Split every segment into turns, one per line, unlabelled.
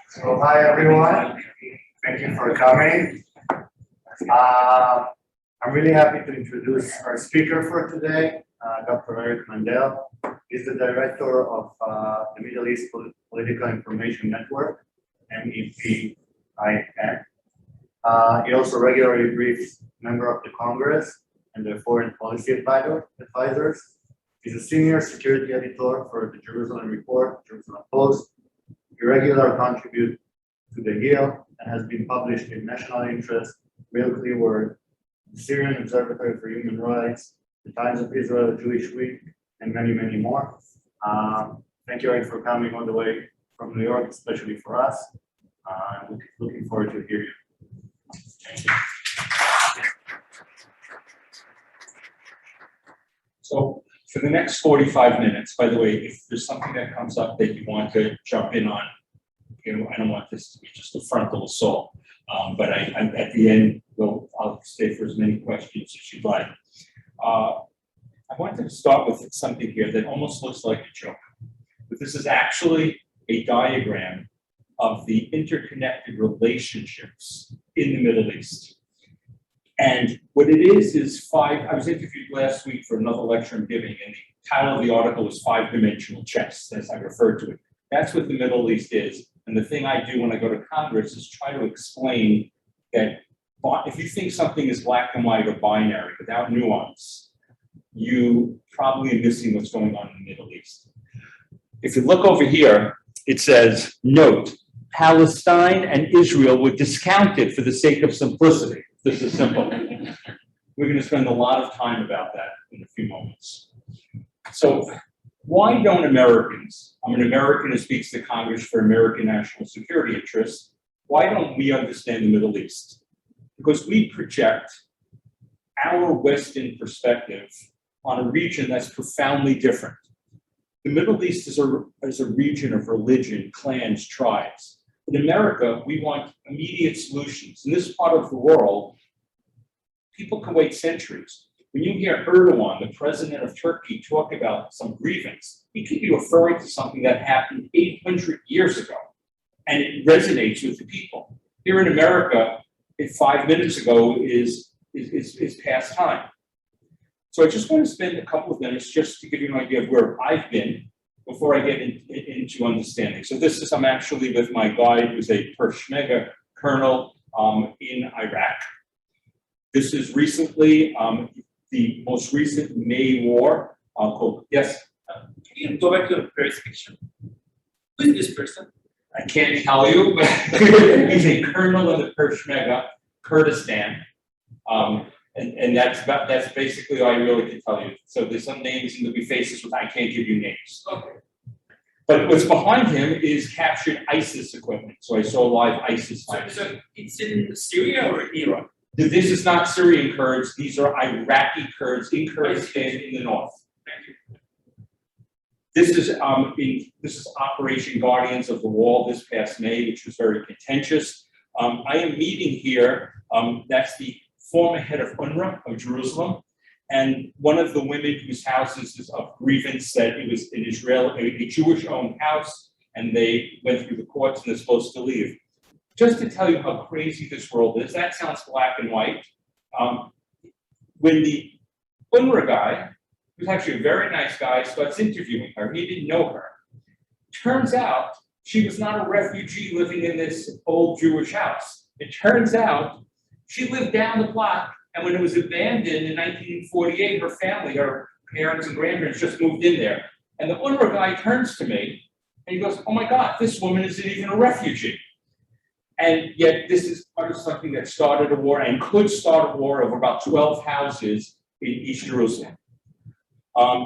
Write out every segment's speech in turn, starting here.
So hi everyone, thank you for coming. I'm really happy to introduce our speaker for today, Dr. Mandel. He's the director of the Middle East Political Information Network, MEPIN. He also regularly briefs members of the Congress and their foreign policy advisors. He's a senior security editor for the Jerusalem Report, Jerusalem Post. He regularly contributes to the Yale and has been published in National Interest, Real Clear Word, the Syrian Observatory for Human Rights, the Times of Israel, Jewish Week, and many, many more. Thank you, Eric, for coming all the way from New York, especially for us. Looking forward to hear you. Thank you.
So for the next 45 minutes, by the way, if there's something that comes up that you want to jump in on, I don't want this to be just a frontal assault, but I'm at the end, I'll stay for as many questions as you'd like. I wanted to start with something here that almost looks like a joke, but this is actually a diagram of the interconnected relationships in the Middle East. And what it is I was interviewed last week for another lecture I'm giving, and the title of the article was Five-Dimensional Chess, as I referred to it. That's what the Middle East is. And the thing I do when I go to Congress is try to explain that if you think something is black and white or binary without nuance, you probably are missing what's going on in the Middle East. If you look over here, it says, note, Palestine and Israel were discounted for the sake of simplicity. This is simple. We're going to spend a lot of time about that in a few moments. So why don't Americans, I'm an American who speaks to Congress for American national security interests, why don't we understand the Middle East? Because we project our Western perspective on a region that's profoundly different. The Middle East is a region of religion, clans, tribes. In America, we want immediate solutions. In this part of the world, people can wait centuries. When you hear Erdogan, the president of Turkey, talk about some grievance, he could be referring to something that happened 800 years ago, and it resonates with the people. Here in America, 5 minutes ago is past time. So I just want to spend a couple of minutes just to give you an idea of where I've been before I get into understanding. So I'm actually with my guide, who's a Peshmerga colonel in Iraq. This is recently the most recent May war called, yes?
Can you go back to the first picture? Who is this person?
I can't tell you, but he's a colonel in the Peshmerga, Kurdistan. And that's basically all I really can tell you. So there's some names and there'll be faces, but I can't give you names.
Okay.
But what's behind him is captured ISIS equipment. So I saw live ISIS fighters.
So it's in Syria or Iran?
This is not Syrian Kurds. These are Iraqi Kurds in Kurdistan in the north.
Thank you.
This is Operation Guardians of the Wall this past May, which was very contentious. I am meeting here. That's the former head of UNRWA of Jerusalem, and one of the women whose houses is of grievance said it was in Israel, a Jewish-owned house, and they went through the courts and they're supposed to leave. Just to tell you how crazy this world is, that sounds black and white. When the UNRWA guy, who's actually a very nice guy, starts interviewing her, he didn't know her. Turns out she was not a refugee living in this old Jewish house. It turns out she lived down the block, and when it was abandoned in 1948, her family, her parents and grandparents just moved in there. And the UNRWA guy turns to me, and he goes, oh my God, this woman isn't even a refugee. And yet this is part of something that started a war and could start a war of about 12 houses in East Jerusalem.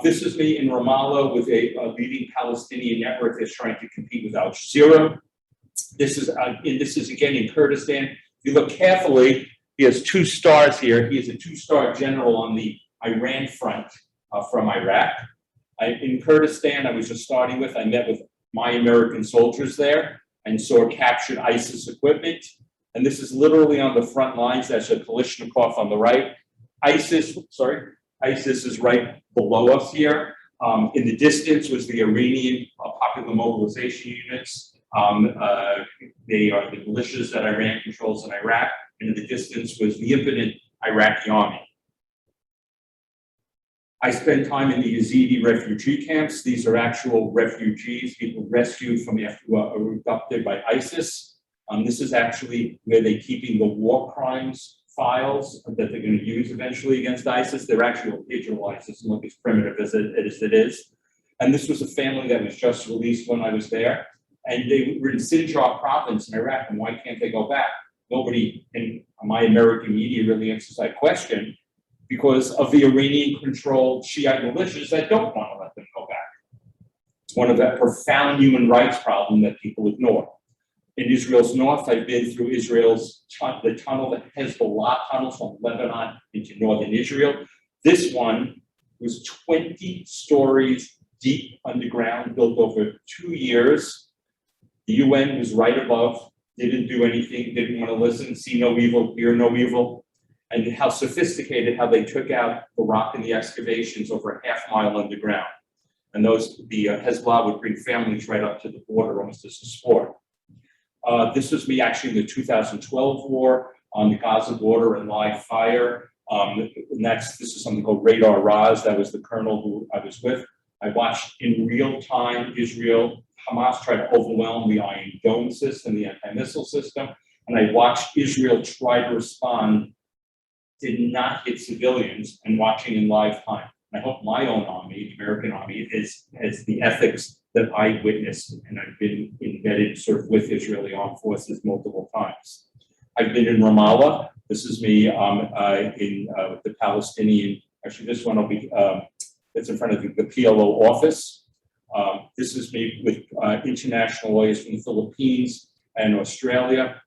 This is me in Ramallah with a leading Palestinian network that's trying to compete with Al Jazeera. This is again in Kurdistan. If you look carefully, he has 2 stars here. He is a 2-star general on the Iran front from Iraq. In Kurdistan, I was just starting with, I met with my American soldiers there and saw captured ISIS equipment. And this is literally on the front lines. That's a Kalashnikov on the right. ISIS is right below us here. In the distance was the Iranian Popular Mobilization Units. They are the militias that Iran controls in Iraq. And in the distance was the impotent Iraqi army. I spent time in the Yazidi refugee camps. These are actual refugees, people rescued from after who were abducted by ISIS. This is actually where they're keeping the war crimes files that they're going to use eventually against ISIS. They're actually digital ISIS, and look as primitive as it is. And this was a family that was just released when I was there. And they were in Sinjar province in Iraq, and why can't they go back? Nobody in my American media really answers that question because of the Iranian-controlled Shiite militias that don't want to let them go back. It's one of that profound human rights problem that people ignore. In Israel's north, I've been through the tunnel, the Hezbollah tunnel from Lebanon into northern Israel. This one was 20 stories deep underground, built over 2 years. The UN was right above, didn't do anything, didn't want to listen, see no evil, hear no evil. And how sophisticated, how they took out the rock and the excavations over a half-mile underground. And the Hezbollah would bring families right up to the border almost as a sport. This was me actually in the 2012 war on the Gaza border and live fire. And this is something called Radar Raz. That was the colonel who I was with. I watched in real time Hamas try to overwhelm the Iron Dome system, the anti-missile system. And I watched Israel try to respond, did not hit civilians, and watching in live time. And I hope my own army, the American army, has the ethics that I witnessed, and I've been embedded sort of with Israeli armed forces multiple times. I've been in Ramallah. This is me with the Palestinian, actually this one will be, it's in front of the PLO office. This is me with international lawyers from the Philippines and Australia,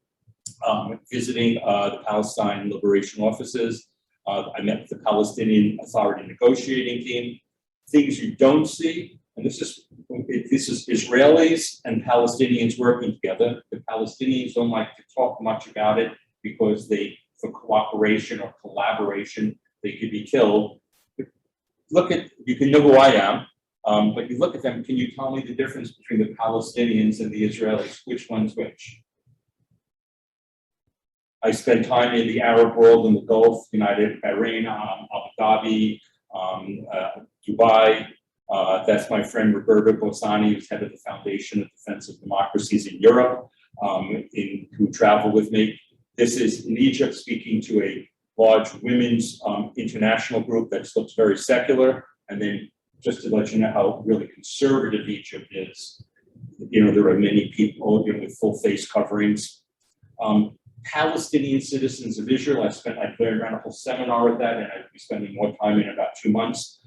visiting the Palestine Liberation Offices. I met with the Palestinian Authority negotiating team. Things you don't see, and this is Israelis and Palestinians working together. The Palestinians don't like to talk much about it because for cooperation or collaboration, they could be killed. You can know who I am, but you look at them, can you tell me the difference between the Palestinians and the Israelis? Which one's which? I spent time in the Arab world, in the Gulf, United Bahrain, Abu Dhabi, Dubai. That's my friend Roberto Gosani, who's head of the Foundation of Defense of Democracies in Europe, who traveled with me. This is in Egypt, speaking to a large women's international group that looks very secular. And then just to let you know how really conservative Egypt is, there are many people with full face coverings. Palestinian citizens of Israel, I ran a whole seminar at that, and I'd be spending more time in about 2 months.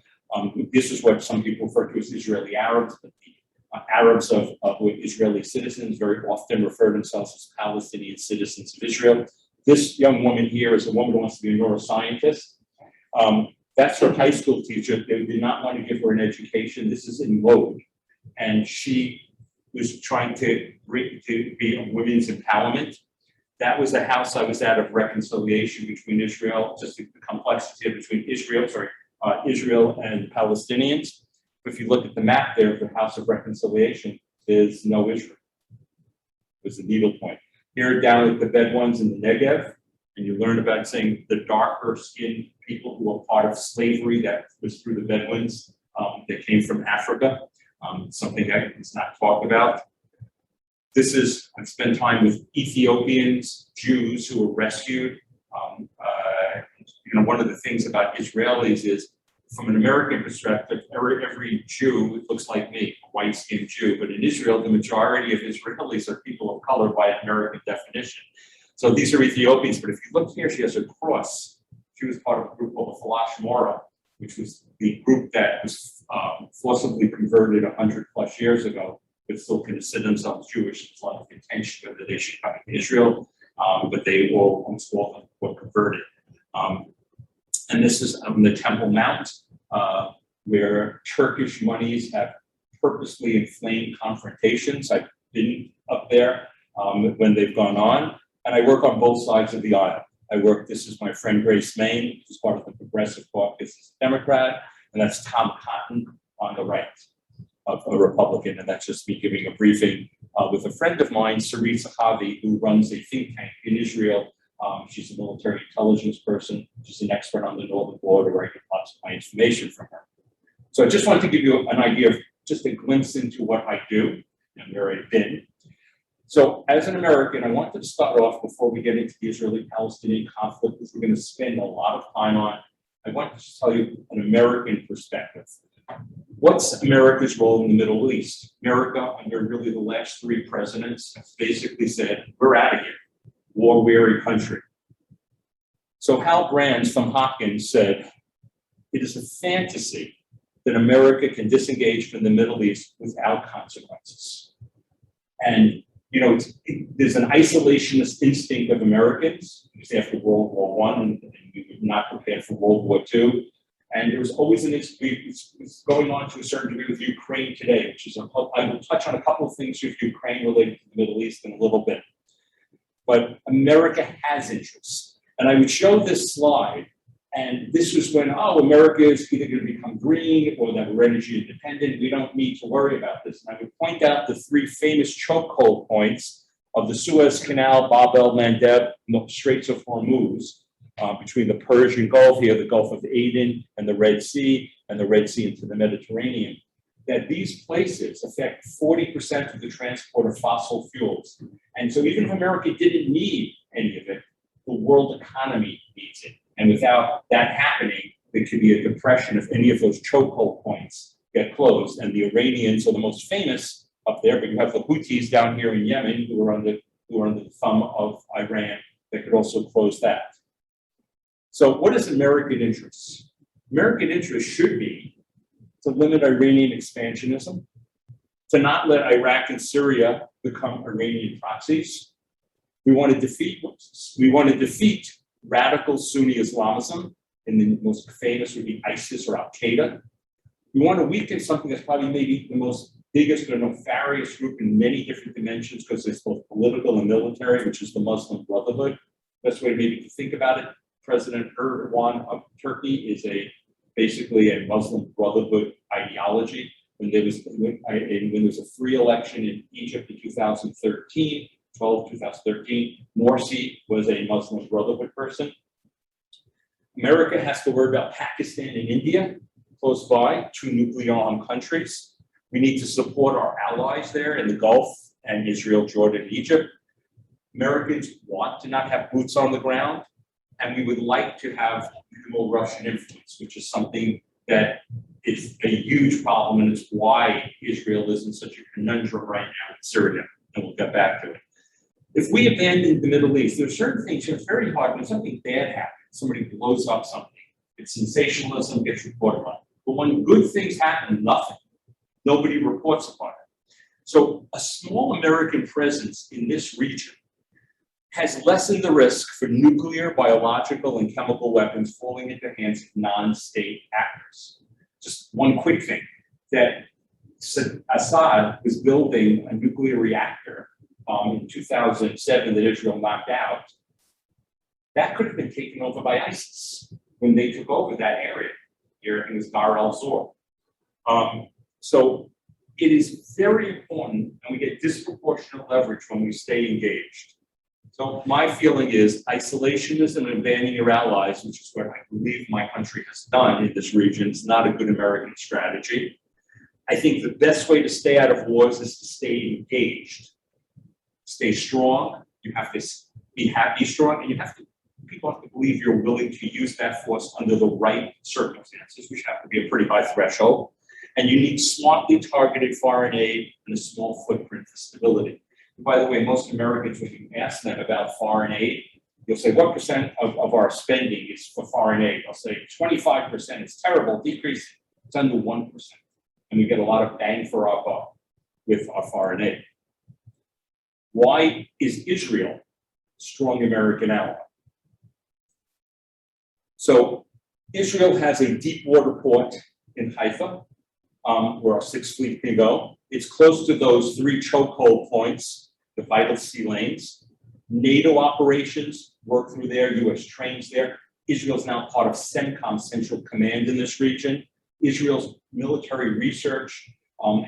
This is what some people refer to as Israeli Arabs, but the Arabs of Israeli citizens very often refer themselves as Palestinian citizens of Israel. This young woman here is a woman who wants to be a neuroscientist. That's her high school teacher. They did not want to give her an education. This is in vogue. And she was trying to be a women's empowerment. That was the house I was at of reconciliation between Israel, just the complexity between Israel and Palestinians. If you look at the map there of the House of Reconciliation, there's no Israel. There's the needle point. Here down at the Bedouins in the Negev, and you learn about saying the darker skinned people who were part of slavery that was through the Bedouins that came from Africa, something that is not talked about. I've spent time with Ethiopians, Jews who were rescued. One of the things about Israelis is, from an American perspective, every Jew looks like me, a white-skinned Jew. But in Israel, the majority of Israelis are people of color by American definition. So these are Ethiopians. But if you look here, she has a cross. She was part of a group called the Falash Mora, which was the group that was forcibly converted 100 plus years ago, but still consider themselves Jewish. There's a lot of contention whether they should come to Israel, but they almost all of them were converted. And this is on the Temple Mount, where Turkish monies have purposely inflamed confrontations. I've been up there when they've gone on, and I work on both sides of the aisle. This is my friend Grace Main, who's part of the Progressive Caucus, is a Democrat, and that's Tom Cotton, on the right of a Republican, and that's just me giving a briefing with a friend of mine, Sarit Zahavi, who runs a think tank in Israel. She's a military intelligence person. She's an expert on the Northern Border, where I get lots of my information from her. So I just wanted to give you an idea of just a glimpse into what I do and where I've been. So as an American, I wanted to start off before we get into the Israeli-Palestinian conflict, because we're going to spend a lot of time on. I want to just tell you an American perspective. What's America's role in the Middle East? America, under really the last three presidents, has basically said, we're out of here, war-weary country. So Hal Brands from Hopkins said, it is a fantasy that America can disengage from the Middle East without consequences. And, you know, there's an isolationist instinct of Americans, because after World War I, and we were not prepared for World War II. And there was always it's going on to a certain degree with Ukraine today, which is, I will touch on a couple of things with Ukraine related to the Middle East in a little bit. But America has interests. And I would show this slide, and this was when, America is either going to become green or that we're energy independent. We don't need to worry about this. And I would point out the three famous chokehold points of the Suez Canal, Bab el-Mandeb, and the Straits of Hormuz. Between the Persian Gulf here, the Gulf of Aden, and the Red Sea into the Mediterranean, that these places affect 40% of the transport of fossil fuels. And so even if America didn't need any of it, the world economy needs it. And without that happening, there could be a depression if any of those chokehold points get closed. And the Iranians are the most famous up there, but you have the Houthis down here in Yemen who are under the thumb of Iran that could also close that. So what is American interests? American interests should be to limit Iranian expansionism, to not let Iraq and Syria become Iranian proxies. We want to defeat radical Sunni Islamism, and the most famous would be ISIS or Al-Qaeda. We want to weaken something that's probably maybe the most biggest or nefarious group in many different dimensions, because it's both political and military, which is the Muslim Brotherhood. Best way maybe to think about it, President Erdogan of Turkey is basically a Muslim Brotherhood ideology. When there was a free election in Egypt in 2013, Morsi was a Muslim Brotherhood person. America has to worry about Pakistan and India, close by, two nuclear-armed countries. We need to support our allies there in the Gulf and Israel, Jordan, and Egypt. Americans want to not have boots on the ground. And we would like to have minimal Russian influence, which is something that is a huge problem, and it's why Israel is in such a conundrum right now in Syria, and we'll get back to it. If we abandon the Middle East, there are certain things that are very hard. When something bad happens, somebody blows up something, it's sensationalism, gets reported on. But when good things happen, nothing. Nobody reports upon it. So a small American presence in this region has lessened the risk for nuclear, biological, and chemical weapons falling into the hands of non-state actors. Just one quick thing, that Assad was building a nuclear reactor in 2007 that Israel knocked out. That could have been taken over by ISIS when they took over that area. Here it was Dar al-Zor. So it is very important, and we get disproportionate leverage when we stay engaged. So my feeling is isolationism and abandoning your allies, which is what I believe my country has done in this region, is not a good American strategy. I think the best way to stay out of wars is to stay engaged, stay strong. You have to be happy, strong, and people have to believe you're willing to use that force under the right circumstances, which have to be a pretty high threshold. And you need smartly targeted foreign aid and a small footprint for stability. By the way, most Americans, when you ask them about foreign aid, you'll say, what percent of our spending is for foreign aid? I'll say 25%. It's terrible, decreasing. It's under 1%. And we get a lot of bang for our buck with our foreign aid. Why is Israel a strong American ally? So Israel has a deep water port in Haifa, where our Sixth Fleet can go. It's close to those three chokehold points, the vital sea lanes. NATO operations work through there, US trains there. Israel is now part of CENTCOM, Central Command in this region. Israel's military research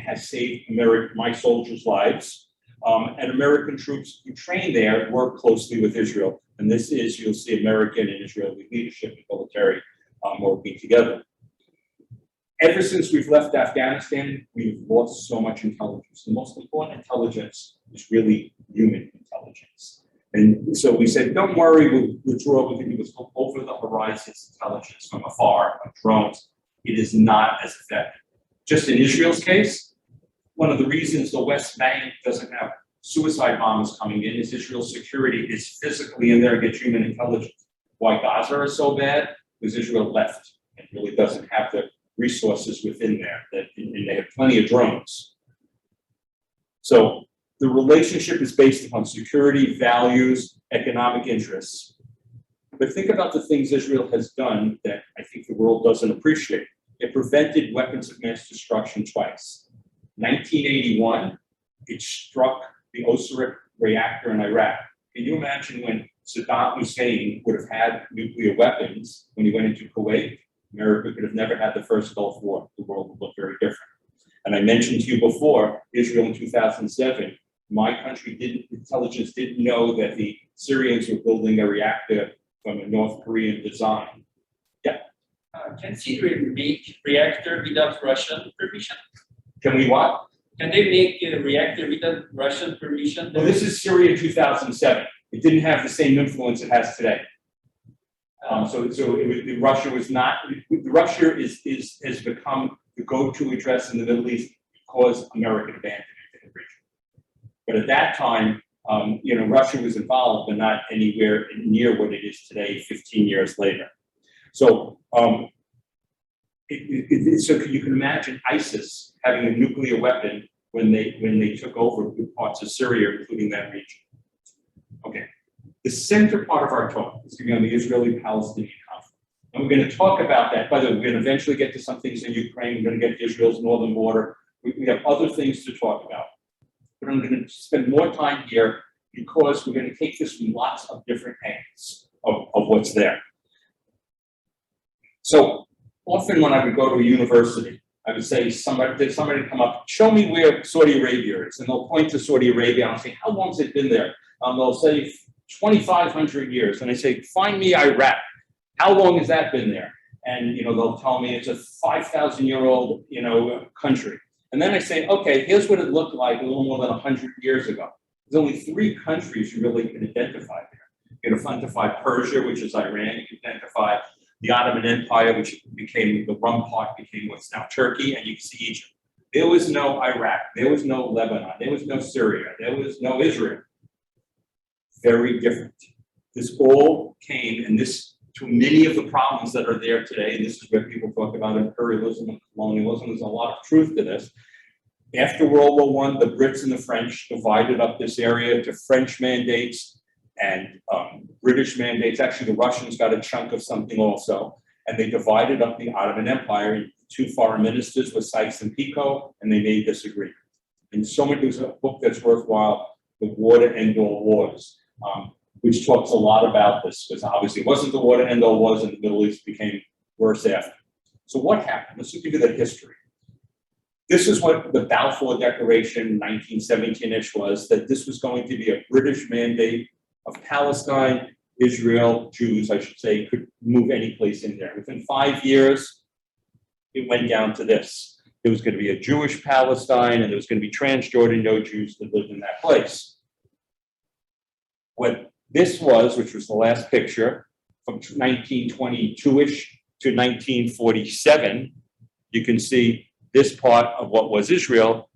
has saved my soldiers' lives. And American troops who train there work closely with Israel. And this is, you'll see American and Israeli leadership and military working together. Ever since we've left Afghanistan, we've lost so much intelligence. The most important intelligence is really human intelligence. And so we said, don't worry, we'll withdraw, we can do this over the horizon intelligence from afar, on drones. It is not as effective. Just in Israel's case, one of the reasons the West Bank doesn't have suicide bombers coming in is Israel's security is physically in there against human intelligence. Why Gaza is so bad? Because Israel left and really doesn't have the resources within there, and they have plenty of drones. So the relationship is based upon security, values, economic interests. But think about the things Israel has done that I think the world doesn't appreciate. It prevented weapons of mass destruction twice. 1981, it struck the Osirak reactor in Iraq. Can you imagine when Saddam Hussein would have had nuclear weapons when he went into Kuwait? America could have never had the first Gulf War. The world would look very different. And I mentioned to you before, Israel in 2007, my country intelligence didn't know that the Syrians were building a reactor from a North Korean design. Yeah.
Can Syria make reactor without Russian permission?
Can we what?
Can they make a reactor without Russian permission?
Well, this is Syria in 2007. It didn't have the same influence it has today. Russia was not. Russia has become the go-to address in the Middle East because America abandoned it in the region. But at that time, Russia was involved, but not anywhere near what it is today, 15 years later. So, so you can imagine ISIS having a nuclear weapon when they took over parts of Syria, including that region. Okay. The center part of our talk is going to be on the Israeli-Palestinian conflict. And we're going to talk about that. By the way, we're going to eventually get to some things in Ukraine. We're going to get to Israel's northern border. We have other things to talk about. But I'm going to spend more time here because we're going to take this from lots of different angles of what's there. So often when I would go to a university, I would say somebody come up, show me where Saudi Arabia is. And they'll point to Saudi Arabia and I'll say, how long has it been there? They'll say 2,500 years. And I say, find me Iraq. How long has that been there? And they'll tell me it's a 5,000-year-old country. And then I say, okay, here's what it looked like a little more than 100 years ago. There's only 3 countries you really can identify there. You can identify Persia, which is Iran. You can identify the Ottoman Empire, which became the rum part, became what's now Turkey, and you can see Egypt. There was no Iraq. There was no Lebanon. There was no Syria. There was no Israel. Very different. This all came, and this, to many of the problems that are there today, and this is where people talk about imperialism and colonialism, there's a lot of truth to this. After World War I, the Brits and the French divided up this area to French mandates and British mandates. Actually, the Russians got a chunk of something also, and they divided up the Ottoman Empire. 2 foreign ministers were Sykes and Picot, and they made this agreement. And there's a book that's worthwhile, The War to End All Wars, which talks a lot about this, because obviously it wasn't the war to end all wars, and the Middle East became worse after. So what happened? Let's give you the history. This is what the Balfour Declaration, 1917-ish, was, that this was going to be a British mandate of Palestine, Israel, Jews, I should say, could move any place in there. Within 5 years, it went down to this. There was going to be a Jewish Palestine, and there was going to be Transjordan no Jews that lived in that place. What this was, which was the last picture, from 1922-ish to 1947, you can see this part of what was Israel.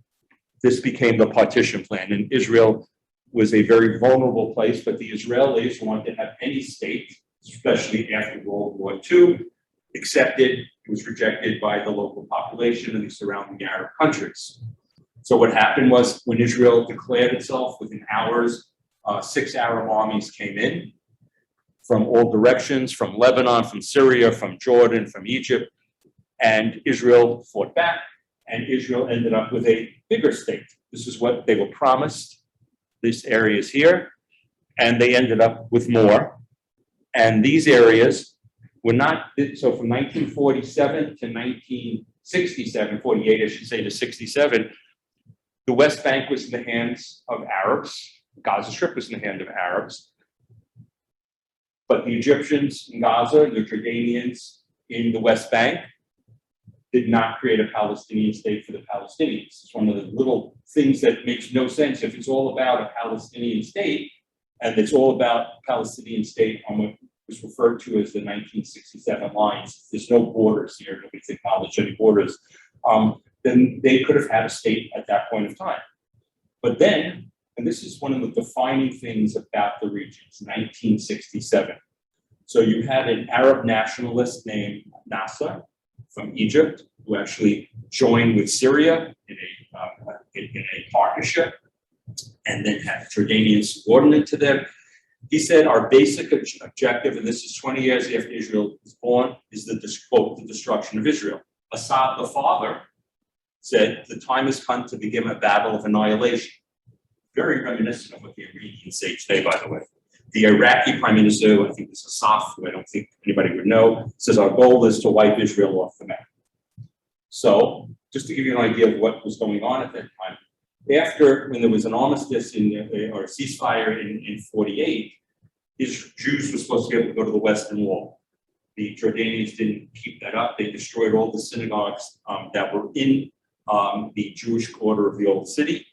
This became the Partition Plan, and Israel was a very vulnerable place, but the Israelis wanted to have any state, especially after World War II, accepted. It was rejected by the local population and the surrounding Arab countries. So what happened was, when Israel declared itself, within hours, 6 Arab armies came in from all directions, from Lebanon, from Syria, from Jordan, from Egypt, and Israel fought back, and Israel ended up with a bigger state. This is what they were promised. This area is here, and they ended up with more. And these areas We're not, so from 1947 to 1967, 48, I should say, to 67, the West Bank was in the hands of Arabs. Gaza Strip was in the hand of Arabs. But the Egyptians in Gaza, the Jordanians in the West Bank, did not create a Palestinian state for the Palestinians. It's one of the little things that makes no sense. If it's all about a Palestinian state, and it's all about Palestinian state on what was referred to as the 1967 lines, there's no borders here, nobody's acknowledged any borders, then they could have had a state at that point of time. But then, and this is one of the defining things about the regions, 1967. So you had an Arab nationalist named Nasser from Egypt, who actually joined with Syria in a partnership, and then had Jordanians subordinate to them. He said, our basic objective, and this is 20 years after Israel was born, is quote, the destruction of Israel. Assad, the father, said, the time has come to begin a battle of annihilation. Very reminiscent of what the Iranians say today, by the way. The Iraqi prime minister, I think this is Asaf, who I don't think anybody would know, says our goal is to wipe Israel off the map. So, just to give you an idea of what was going on at that time, after, when there was an armistice or a ceasefire in 48, Jews were supposed to be able to go to the Western Wall. The Jordanians didn't keep that up. They destroyed all the synagogues that were in the Jewish quarter of the old city.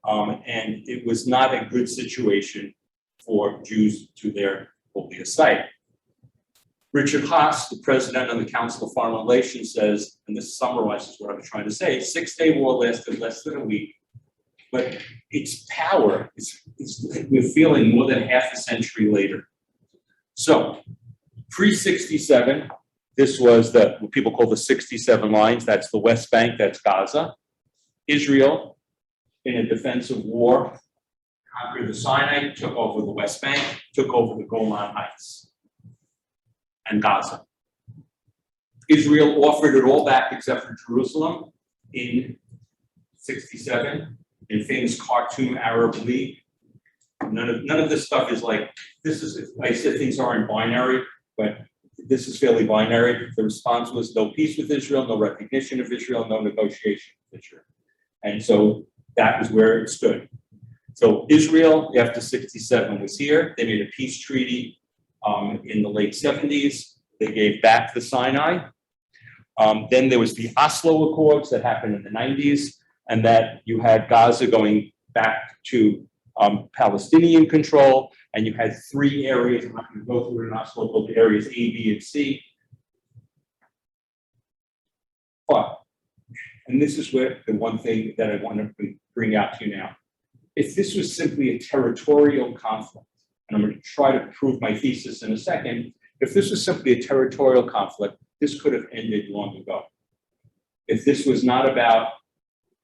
And it was not a good situation for Jews to their holiest site. Richard Haas, the president of the Council of Foreign Relations, says, and this summarizes what I'm trying to say, 6-day war lasted less than a week, but its power we're feeling more than half a century later. So, pre-67, this was what people call the 67 lines. That's the West Bank, that's Gaza. Israel, in a defensive war, conquered the Sinai, took over the West Bank, took over the Golan Heights and Gaza. Israel offered it all back except for Jerusalem in 67, in famous Khartoum Arab League. None of this stuff is like, I said things aren't binary, but this is fairly binary. The response was no peace with Israel, no recognition of Israel, no negotiation with Israel. And so that was where it stood. So Israel, after 67, was here. They made a peace treaty in the late 70s. They gave back the Sinai. Then there was the Oslo Accords that happened in the 90s, and that you had Gaza going back to Palestinian control, and you had 3 areas. I'm not going to go through it in Oslo, but the areas A, B, and C. But, and this is where the one thing that I want to bring out to you now. If this was simply a territorial conflict, and I'm going to try to prove my thesis in a second, if this was simply a territorial conflict, this could have ended long ago. If this was not about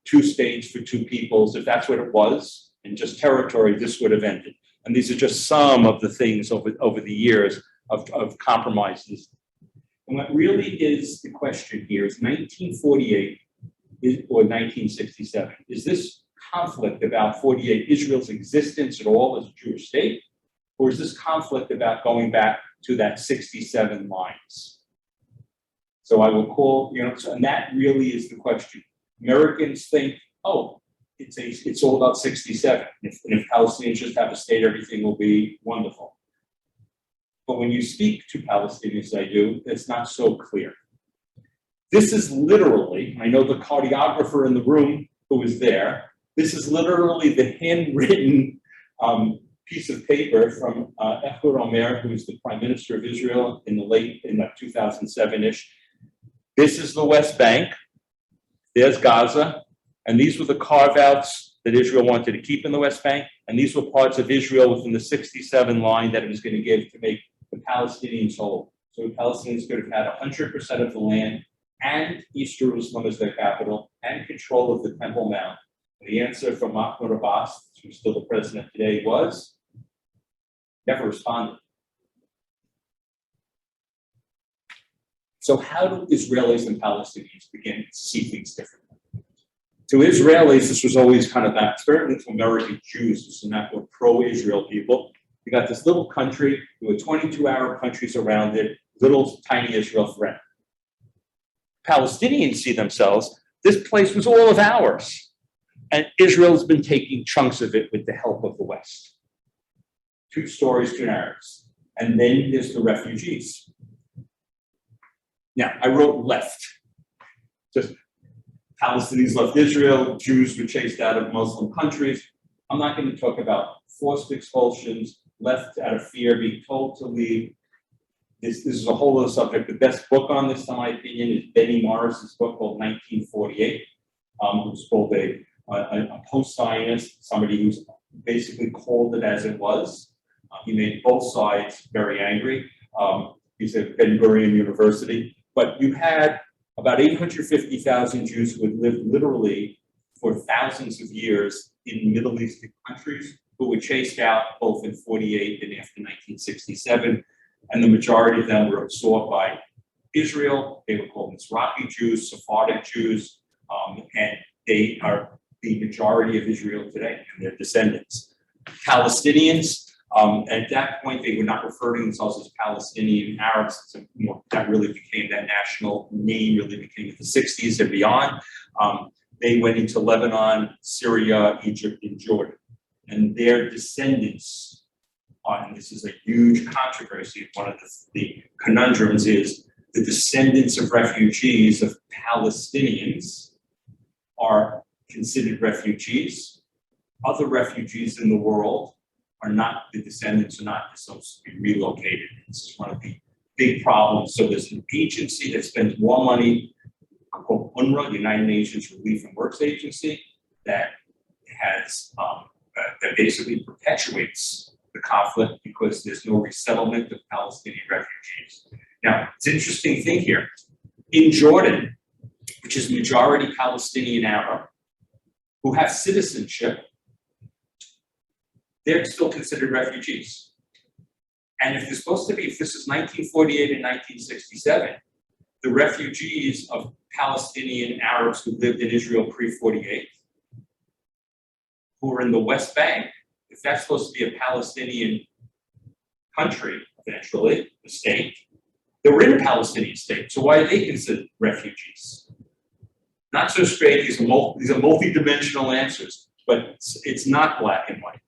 2 states for 2 peoples, if that's what it was, and just territory, this would have ended. And these are just some of the things over the years of compromises. And what really is the question here is 1948 or 1967. Is this conflict about 48 Israel's existence at all as a Jewish state? Or is this conflict about going back to that 67 lines? So I will call, and that really is the question. Americans think, oh, it's all about 67. And if Palestinians just have a state, everything will be wonderful. But when you speak to Palestinians, I do, it's not so clear. This is literally, I know the cartographer in the room who was there, this is literally the handwritten piece of paper from Ehud Omer, who was the prime minister of Israel in the 2007-ish. This is the West Bank. There's Gaza. And these were the carve-outs that Israel wanted to keep in the West Bank. And these were parts of Israel within the 67 line that it was going to give to make the Palestinians whole. So the Palestinians could have had 100% of the land and East Jerusalem as their capital and control of the Temple Mount. And the answer from Mahmoud Abbas, who's still the president today, was never responded. So how do Israelis and Palestinians begin to see things differently? To Israelis, this was always kind of that, certainly to American Jews, this is not what pro-Israel people. You got this little country, there were 22 Arab countries around it, little tiny Israel threat. Palestinians see themselves, this place was all of ours. And Israel's been taking chunks of it with the help of the West. Two stories, two narratives. And then there's the refugees. Now, I wrote left. Just Palestinians left Israel, Jews were chased out of Muslim countries. I'm not going to talk about forced expulsions, left out of fear, being told to leave. This is a whole other subject. The best book on this, in my opinion, is Benny Morris's book called 1948, which was called a post-Zionist, somebody who's basically called it as it was. He made both sides very angry. He's at Ben Gurion University. But you had about 850,000 Jews who had lived literally for thousands of years in Middle Eastern countries who were chased out both in 48 and after 1967. And the majority of them were absorbed by Israel. They were called Mizrahi Jews, Sephardic Jews, and they are the majority of Israel today and their descendants. Palestinians, at that point, they were not referring to themselves as Palestinian Arabs. So, that really became, that national name really became in the 60s and beyond. They went into Lebanon, Syria, Egypt, and Jordan. And their descendants, and this is a huge controversy, one of the conundrums is the descendants of refugees, of Palestinians, are considered refugees. Other refugees in the world are not, the descendants are not supposed to be relocated. This is one of the big problems. So there's an agency that spends more money, called UNRWA, United Nations Relief and Works Agency, that has, that basically perpetuates the conflict because there's no resettlement of Palestinian refugees. Now, it's an interesting thing here. In Jordan, which is majority Palestinian Arab, who have citizenship, they're still considered refugees. And if they're supposed to be, if this is 1948 and 1967, the refugees of Palestinian Arabs who lived in Israel pre-48, who are in the West Bank, if that's supposed to be a Palestinian country, eventually, a state, they were in a Palestinian state. So why are they considered refugees? Not so straight, these are multi-dimensional answers, but it's not black and white.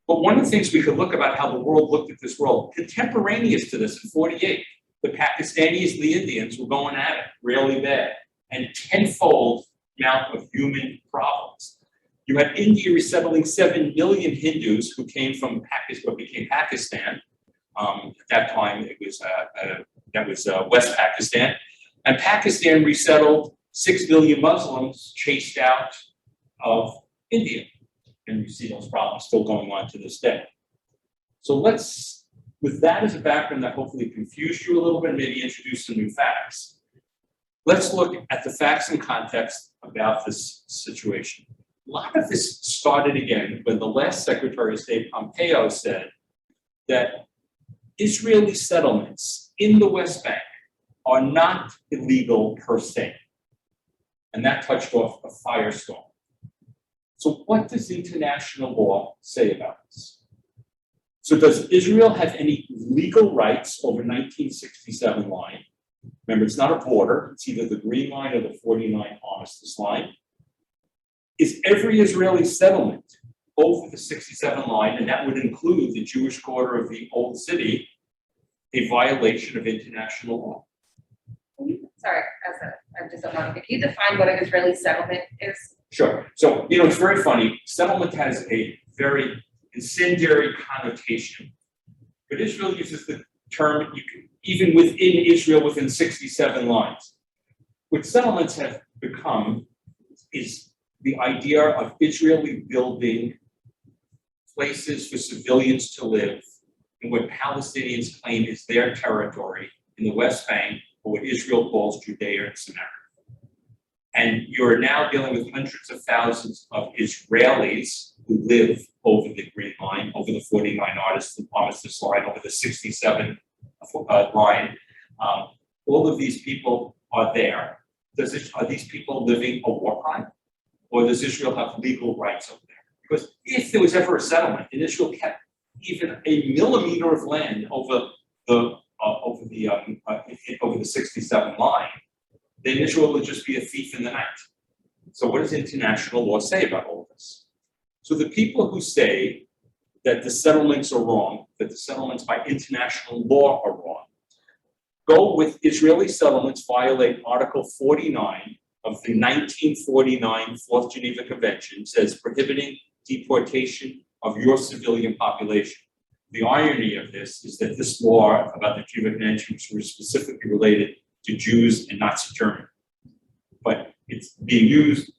But one of the things we could look about how the world looked at this world, contemporaneous to this in 48, the Pakistanis and the Indians were going at it really bad, and tenfold amount of human problems. You had India resettling 7 million Hindus who came from Pakistan, what became Pakistan. At that time, it was West Pakistan, and Pakistan resettled 6 million Muslims chased out of India. And you see those problems still going on to this day. So let's, with that as a background that hopefully confused you a little bit, maybe introduce some new facts. Let's look at the facts and context about this situation. A lot of this started again when the last Secretary of State Pompeo said that Israeli settlements in the West Bank are not illegal per se. And that touched off a firestorm. So what does international law say about this? So does Israel have any legal rights over 1967 line? Remember, it's not a border. It's either the Green Line or the 49 Armistice Line. Is every Israeli settlement over the 67 line, and that would include the Jewish quarter of the Old City, a violation of international law?
Sorry, I'm just wondering, can you define what an Israeli settlement is?
Sure. So, it's very funny. Settlement has a very incendiary connotation, but Israel uses the term even within Israel within 67 lines. What settlements have become is the idea of Israeli building places for civilians to live in what Palestinians claim is their territory in the West Bank, or what Israel calls Judea and Samaria. And you're now dealing with hundreds of thousands of Israelis who live over the Green Line, over the 49 Armistice Line, over the 67 line. All of these people are there. Are these people living a war crime? Or does Israel have legal rights over there? Because if there was ever a settlement and Israel kept even a millimeter of land over the over the 67 line, then Israel would just be a thief in the night. So what does international law say about all of this? So the people who say that the settlements are wrong, that the settlements by international law are wrong, go with Israeli settlements violate Article 49 of the 1949 Fourth Geneva Convention, says prohibiting deportation of your civilian population. The irony of this is that this law about the Geneva Convention was specifically related to Jews and Nazi Germany, but it's being used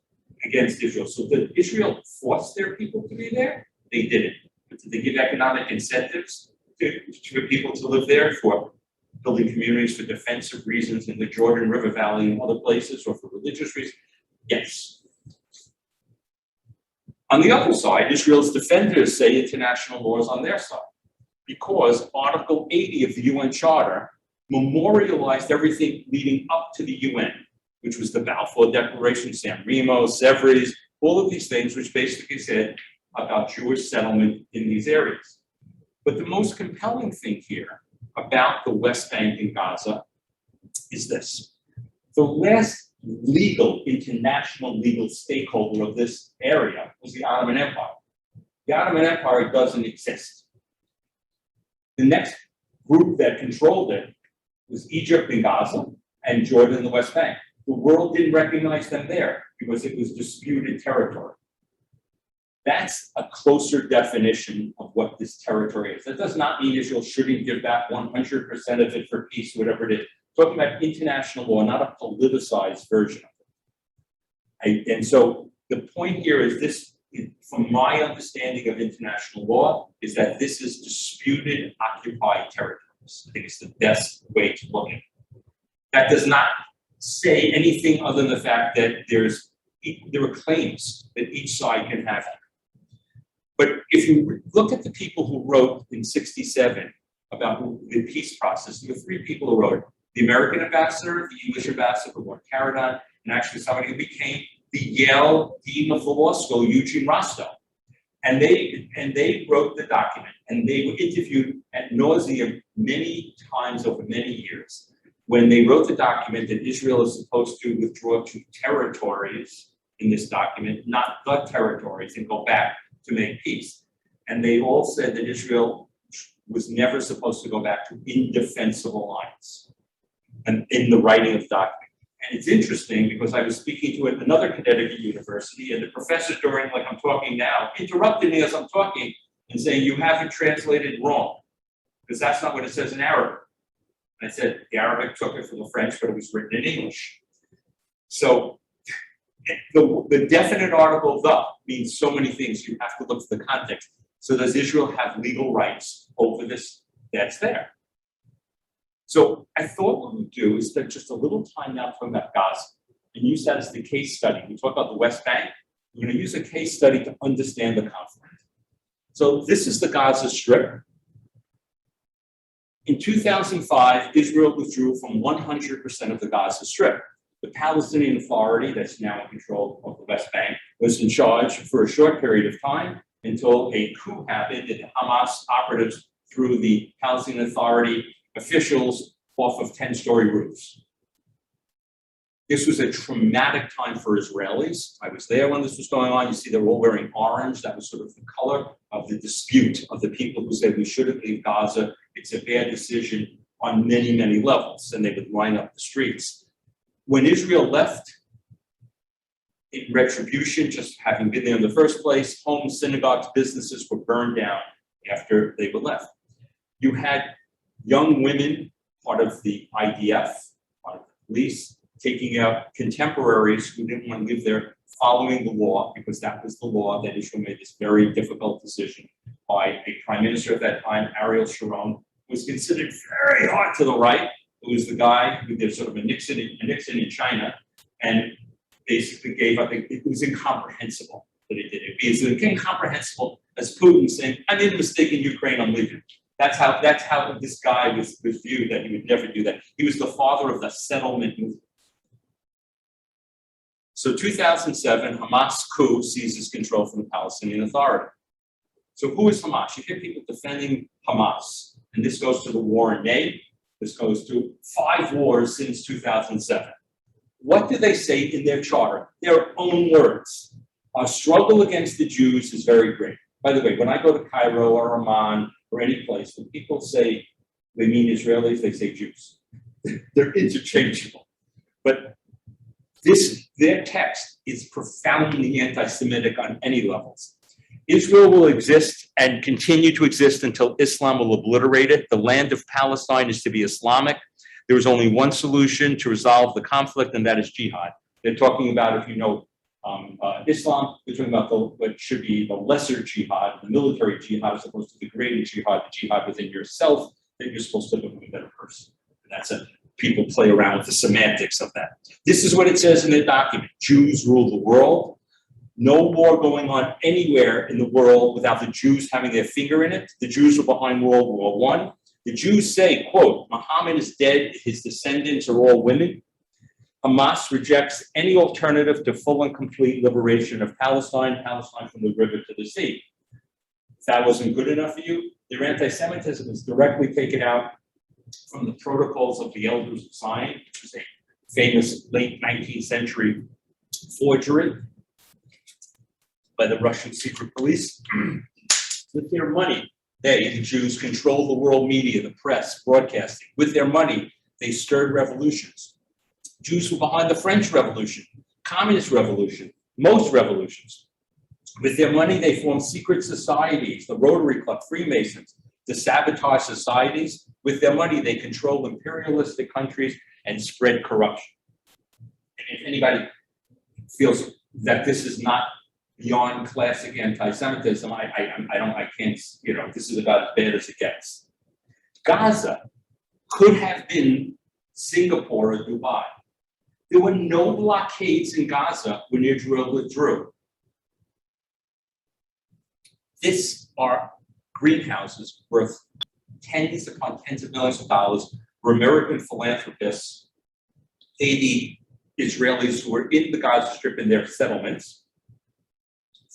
against Israel. So did Israel force their people to be there? They didn't. But did they give economic incentives to people to live there for building communities for defensive reasons in the Jordan River Valley and other places, or for religious reasons? Yes. On the other side, Israel's defenders say international law is on their side, because Article 80 of the UN Charter memorialized everything leading up to the UN, which was the Balfour Declaration, San Remo, Sevres, all of these things, which basically said about Jewish settlement in these areas. But the most compelling thing here about the West Bank and Gaza is this. The last international legal stakeholder of this area was the Ottoman Empire. The Ottoman Empire doesn't exist. The next group that controlled it was Egypt and Gaza and Jordan and the West Bank. The world didn't recognize them there because it was disputed territory. That's a closer definition of what this territory is. That does not mean Israel shouldn't give back 100% of it for peace, whatever it is. Talking about international law, not a politicized version of it. And so the point here is this, from my understanding of international law, is that this is disputed occupied territories. I think it's the best way to look at it. That does not say anything other than the fact that there are claims that each side can have. But if you look at the people who wrote in '67 about the peace process, there were three people who wrote it: the American ambassador, the English ambassador, Lord Caradon, and actually somebody who became the Yale dean of the law school, Eugene Rostow. And they wrote the document, and they were interviewed ad nauseum many times over many years. When they wrote the document that Israel is supposed to withdraw to territories in this document, not the territories, and go back to make peace. And they all said that Israel was never supposed to go back to indefensible lines, and in the writing of the document. And it's interesting because I was speaking to another Connecticut university, and the professor, during like I'm talking now, interrupted me as I'm talking and saying, "You have it translated wrong, because that's not what it says in Arabic." And I said, the Arabic took it from the French, but it was written in English. So the definite article "the" means so many things. You have to look for the context. So does Israel have legal rights over this? That's there. So I thought what we'd do is spend just a little time now talking about Gaza and use that as the case study. We talk about the West Bank. We're going to use a case study to understand the conflict. So this is the Gaza Strip. In 2005, Israel withdrew from 100% of the Gaza Strip. The Palestinian Authority, that's now in control of the West Bank, was in charge for a short period of time until a coup happened and Hamas operatives threw the Palestinian Authority officials off of 10-story roofs. This was a traumatic time for Israelis. I was there when this was going on. You see they're all wearing orange. That was sort of the color of the dispute of the people who said we shouldn't leave Gaza. It's a bad decision on many, many levels. And they would line up the streets. When Israel left, in retribution, just having been there in the first place, homes, synagogues, businesses were burned down after they were left. You had young women, part of the IDF, part of the police, taking out contemporaries who didn't want to live there, following the law, because that was the law that Israel made this very difficult decision by a prime minister at that time, Ariel Sharon, who was considered very hard to the right. It was the guy who did sort of a Nixon in China, and basically gave up. It was incomprehensible that he did it. It was incomprehensible as Putin saying, "I made a mistake in Ukraine, I'm leaving." That's how this guy was viewed, that he would never do that. He was the father of the settlement movement. So 2007, Hamas coup seizes control from the Palestinian Authority. So who is Hamas? You hear people defending Hamas, and this goes to the war in May. This goes to 5 wars since 2007. What do they say in their charter? Their own words. Our struggle against the Jews is very great. By the way, when I go to Cairo or Amman or any place, when people say they mean Israelis, they say Jews. They're interchangeable. But their text is profoundly anti-Semitic on any levels. Israel will exist and continue to exist until Islam will obliterate it. The land of Palestine is to be Islamic. There is only one solution to resolve the conflict, and that is jihad. They're talking about, if you know Islam, they're talking about what should be the lesser jihad, the military jihad, as opposed to the greater jihad, the jihad within yourself, that you're supposed to become a better person. And that's it. People play around with the semantics of that. This is what it says in the document. Jews rule the world. No war going on anywhere in the world without the Jews having their finger in it. The Jews were behind World War I. The Jews say, quote, Muhammad is dead, his descendants are all women. Hamas rejects any alternative to full and complete liberation of Palestine from the river to the sea. If that wasn't good enough for you, their anti-Semitism is directly taken out from the Protocols of the Elders of Zion, which is a famous late 19th century forgery by the Russian secret police. With their money, they, the Jews, control the world media, the press, broadcasting. With their money, they stirred revolutions. Jews were behind the French Revolution, Communist Revolution, most revolutions. With their money, they formed secret societies, the Rotary Club, Freemasons, to sabotage societies. With their money, they control imperialistic countries and spread corruption. And if anybody feels that this is not beyond classic anti-Semitism, I can't, this is about as bad as it gets. Gaza could have been Singapore or Dubai. There were no blockades in Gaza when Israel withdrew. These are greenhouses worth tens upon tens of millions of dollars for American philanthropists, they the Israelis who were in the Gaza Strip in their settlements,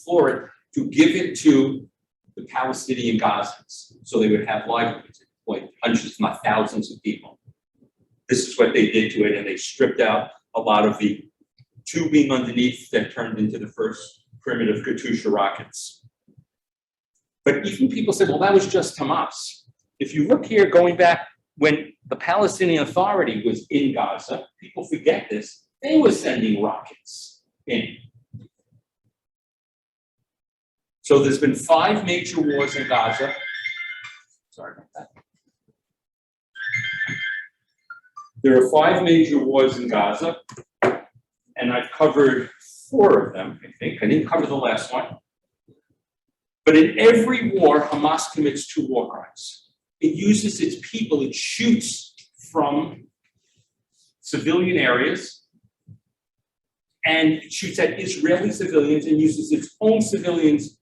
for it to give it to the Palestinian Gazans so they would have livelihoods, like hundreds, if not thousands of people. This is what they did to it, and they stripped out a lot of the tubing underneath that turned into the first primitive Katyusha rockets. But even people say, well, that was just Hamas. If you look here, going back when the Palestinian Authority was in Gaza, people forget this, they were sending rockets in. So there's been 5 major wars in Gaza. Sorry about that. There are 5 major wars in Gaza, and I've covered 4 of them, I think. I didn't cover the last one. But in every war, Hamas commits 2 war crimes. It uses its people, it shoots from civilian areas, and it shoots at Israeli civilians and uses its own civilians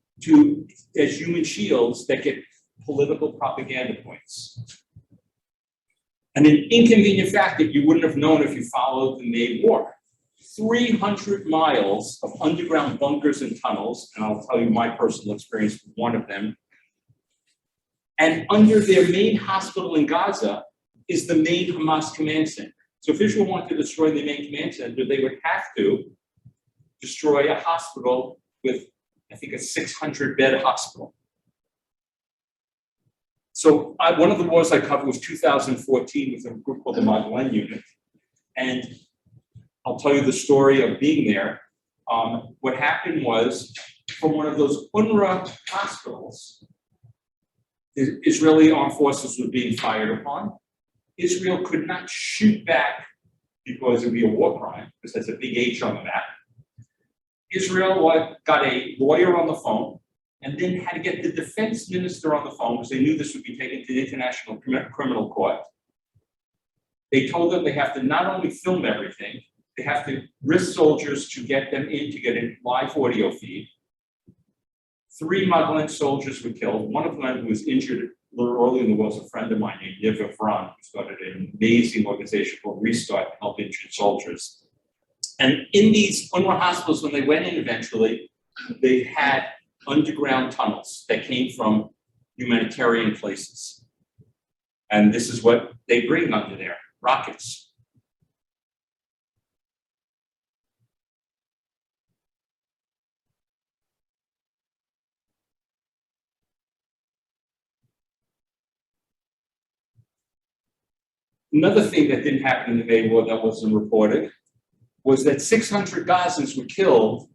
as human shields that get political propaganda points. And an inconvenient fact that you wouldn't have known if you followed the May War. 300 miles of underground bunkers and tunnels, and I'll tell you my personal experience with one of them. And under their main hospital in Gaza is the main Hamas command center. So if Israel wanted to destroy the main command center, they would have to destroy a hospital with, I think, a 600-bed hospital. So one of the wars I covered was 2014 with a group called the Mandel Unit. And I'll tell you the story of being there. What happened was, from one of those UNRWA hospitals, the Israeli armed forces were being fired upon. Israel could not shoot back because it would be a war crime, because there's a big H on the map. Israel got a lawyer on the phone and then had to get the defense minister on the phone because they knew this would be taken to the International Criminal Court. They told them they have to not only film everything, they have to risk soldiers to get them in to get a live audio feed. 3 Maglan soldiers were killed. One of them who was injured a little early in the war was a friend of mine named Yiva Vran, who started an amazing organization called Restart to help injured soldiers. And in these UNRWA hospitals, when they went in eventually, they had underground tunnels that came from humanitarian places. And this is what they bring under there, rockets. Another thing that didn't happen in the May War that wasn't reported was that 600 Gazans were killed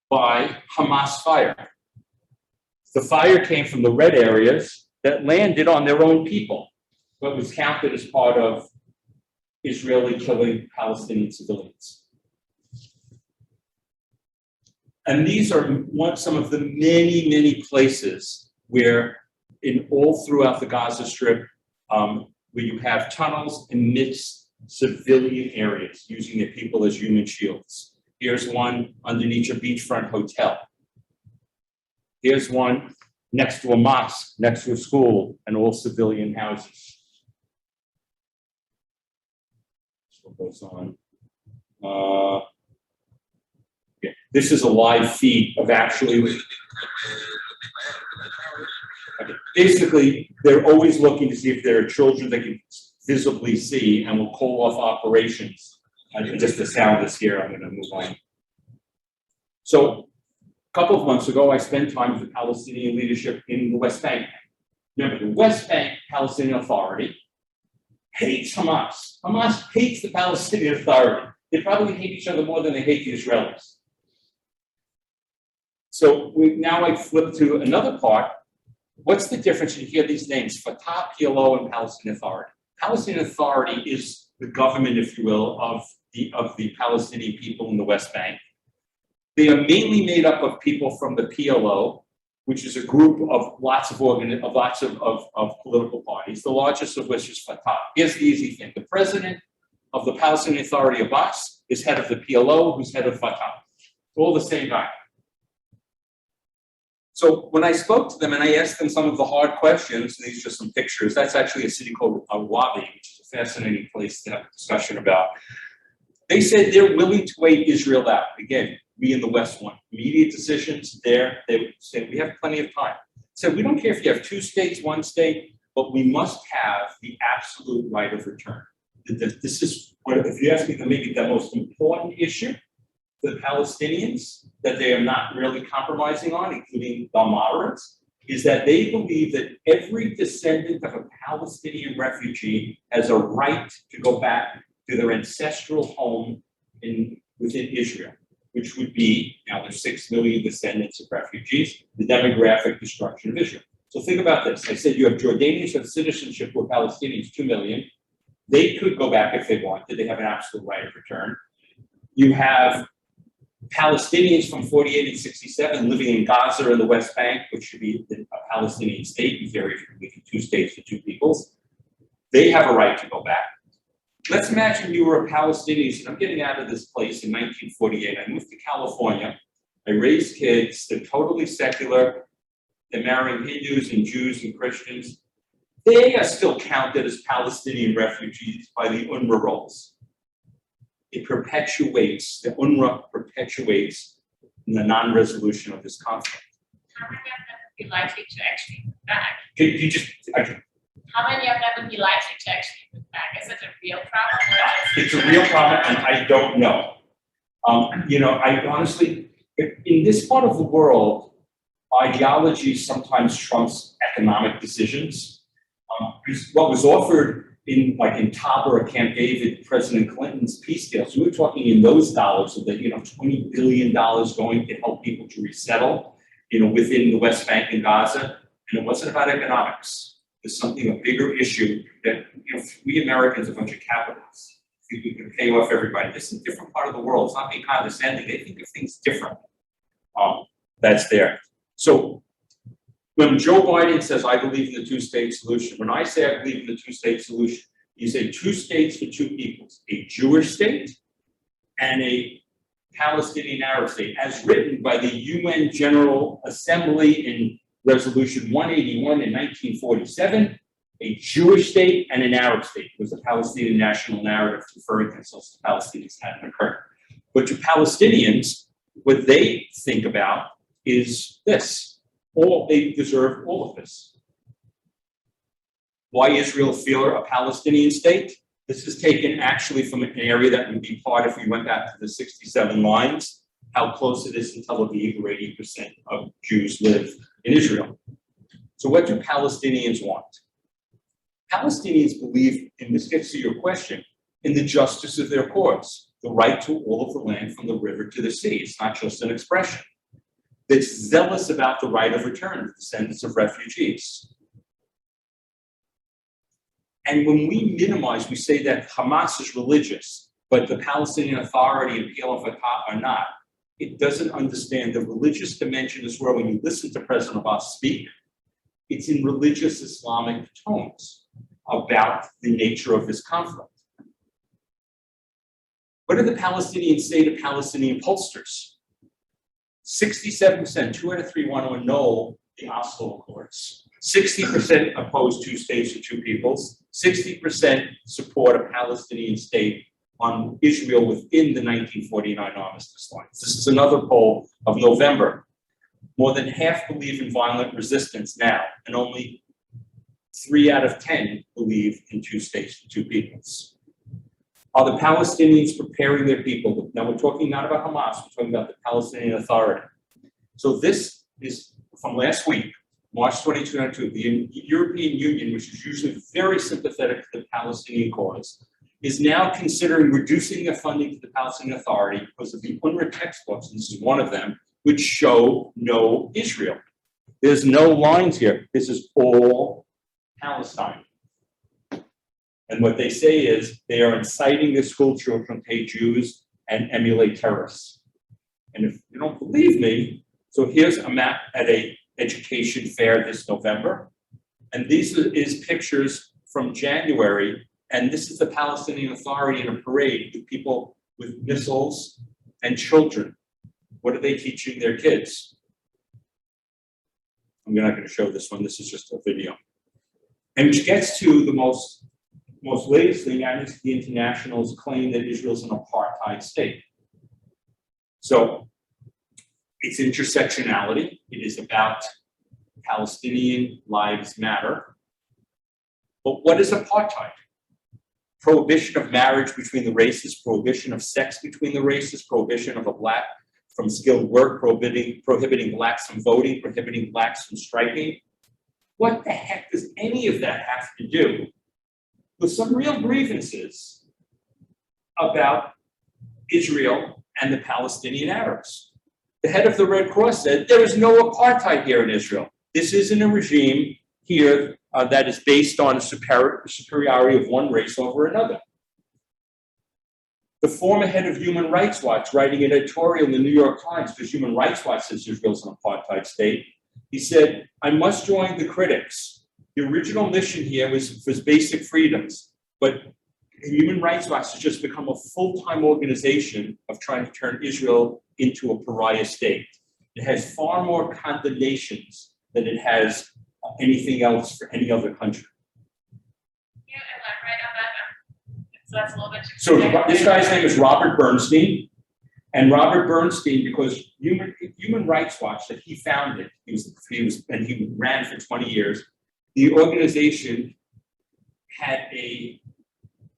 by Hamas fire. The fire came from the red areas that landed on their own people, but was counted as part of Israeli killing Palestinian civilians. And these are some of the many, many places where all throughout the Gaza Strip, where you have tunnels amidst civilian areas, using their people as human shields. Here's one underneath a beachfront hotel. Here's one next to a mosque, next to a school, and all civilian houses. What goes on? Yeah. This is a live feed of actually. Okay. Basically, they're always looking to see if there are children they can visibly see, and will call off operations. Just the sound is here. I'm going to move on. So, a couple of months ago, I spent time with the Palestinian leadership in the West Bank. Remember, the West Bank Palestinian Authority hates Hamas. Hamas hates the Palestinian Authority. They probably hate each other more than they hate the Israelis. So now I flip to another part. What's the difference? You hear these names: Fatah, PLO, and Palestinian Authority. Palestinian Authority is the government, if you will, of the Palestinian people in the West Bank. They are mainly made up of people from the PLO, which is a group of lots of political parties, the largest of which is Fatah. Here's the easy thing. The president of the Palestinian Authority, Abbas, is head of the PLO, who's head of Fatah. All the same guy. So when I spoke to them and I asked them some of the hard questions, and these are just some pictures, that's actually a city called Awabi, which is a fascinating place to have a discussion about. They said they're willing to wait Israel out. Again, we in the West want immediate decisions there. They said we have plenty of time. So we don't care if you have 2 states, 1 state, but we must have the absolute right of return. This is, if you ask me, maybe the most important issue for the Palestinians that they are not really compromising on, including the moderates, is that they believe that every descendant of a Palestinian refugee has a right to go back to their ancestral home within Israel, which would be, now there's 6 million descendants of refugees, the demographic destruction of Israel. So think about this. I said you have Jordanians who have citizenship who are Palestinians, 2 million. They could go back if they wanted. They have an absolute right of return. You have Palestinians from 48 and 67 living in Gaza and the West Bank, which should be a Palestinian state, in theory, if you're making 2 states for 2 peoples. They have a right to go back. Let's imagine you were a Palestinian, and I'm getting out of this place in 1948. I moved to California. I raised kids. They're totally secular. They're marrying Hindus and Jews and Christians. They are still counted as Palestinian refugees by the UNRWA rules. It perpetuates, the UNRWA perpetuates the non-resolution of this conflict.
How many of them would be likely to actually move back?
Could you just,
How many of them would be likely to actually move back? Is it a real problem?
it's a real problem, and I don't know. I honestly, in this part of the world, ideology sometimes trumps economic decisions. What was offered in Taba or Camp David, President Clinton's peace deals, we were talking in those dollars of $20 billion going to help people to resettle, within the West Bank and Gaza, and it wasn't about economics. There's something, a bigger issue that, we Americans are a bunch of capitalists. Think we can pay off everybody. This is a different part of the world. It's not being condescending. They think of things different. That's there. So when Joe Biden says, I believe in the 2-state solution, when I say I believe in the 2-state solution, you say 2 states for 2 peoples, a Jewish state and a Palestinian Arab state, as written by the UN General Assembly in Resolution 181 in 1947, a Jewish state and an Arab state. It was a Palestinian national narrative referring to themselves to Palestinians hadn't occurred. But to Palestinians, what they think about is this. They deserve all of this. Why Israel fear a Palestinian state? This is taken actually from an area that would be part, if we went back to the 67 lines, how close it is in Tel Aviv, where 80% of Jews live in Israel. So what do Palestinians want? Palestinians believe, and this gets to your question, in the justice of their courts, the right to all of the land from the river to the sea. It's not just an expression. That's zealous about the right of return of descendants of refugees. And when we minimize, we say that Hamas is religious, but the Palestinian Authority and PLO are not. It doesn't understand the religious dimension as well. When you listen to President Abbas speak, it's in religious Islamic tones about the nature of this conflict. What do the Palestinians say to Palestinian pollsters? 67%, 2 out of 3 want to annul the Oslo Accords. 60% oppose 2 states or 2 peoples. 60% support a Palestinian state on Israel within the 1949 armistice lines. This is another poll of November. More than half believe in violent resistance now, and only 3 out of 10 believe in 2 states and 2 peoples. Are the Palestinians preparing their people? Now we're talking not about Hamas, we're talking about the Palestinian Authority. So this is from last week, March 2022, the European Union, which is usually very sympathetic to the Palestinian cause, is now considering reducing their funding to the Palestinian Authority because of the UNRWA textbooks, and this is one of them, which show no Israel. There's no lines here. This is all Palestine. And what they say is they are inciting their school children to hate Jews and emulate terrorists. And if you don't believe me, so here's a map at a education fair this November. And these is pictures from January. And this is the Palestinian Authority in a parade with people with missiles and children. What are they teaching their kids? I'm not going to show this one. This is just a video. And which gets to the most latest thing, Amnesty International's claim that Israel's an apartheid state. So it's intersectionality. It is about Palestinian lives matter. But what is apartheid? Prohibition of marriage between the races, prohibition of sex between the races, prohibition of a black from skilled work, prohibiting blacks from voting, prohibiting blacks from striking. What the heck does any of that have to do with some real grievances about Israel and the Palestinian Arabs? The head of the Red Cross said, there is no apartheid here in Israel. This isn't a regime here that is based on superiority of one race over another. The former head of Human Rights Watch, writing an editorial in the New York Times, because Human Rights Watch says Israel's an apartheid state, he said, I must join the critics. The original mission here was basic freedoms, but Human Rights Watch has just become a full-time organization of trying to turn Israel into a pariah state. It has far more condemnations than it has anything else for any other country.
Can you elaborate on that? So that's a little bit.
So this guy's name is Robert Bernstein. And Robert Bernstein, because Human Rights Watch that he founded, he ran for 20 years, the organization had a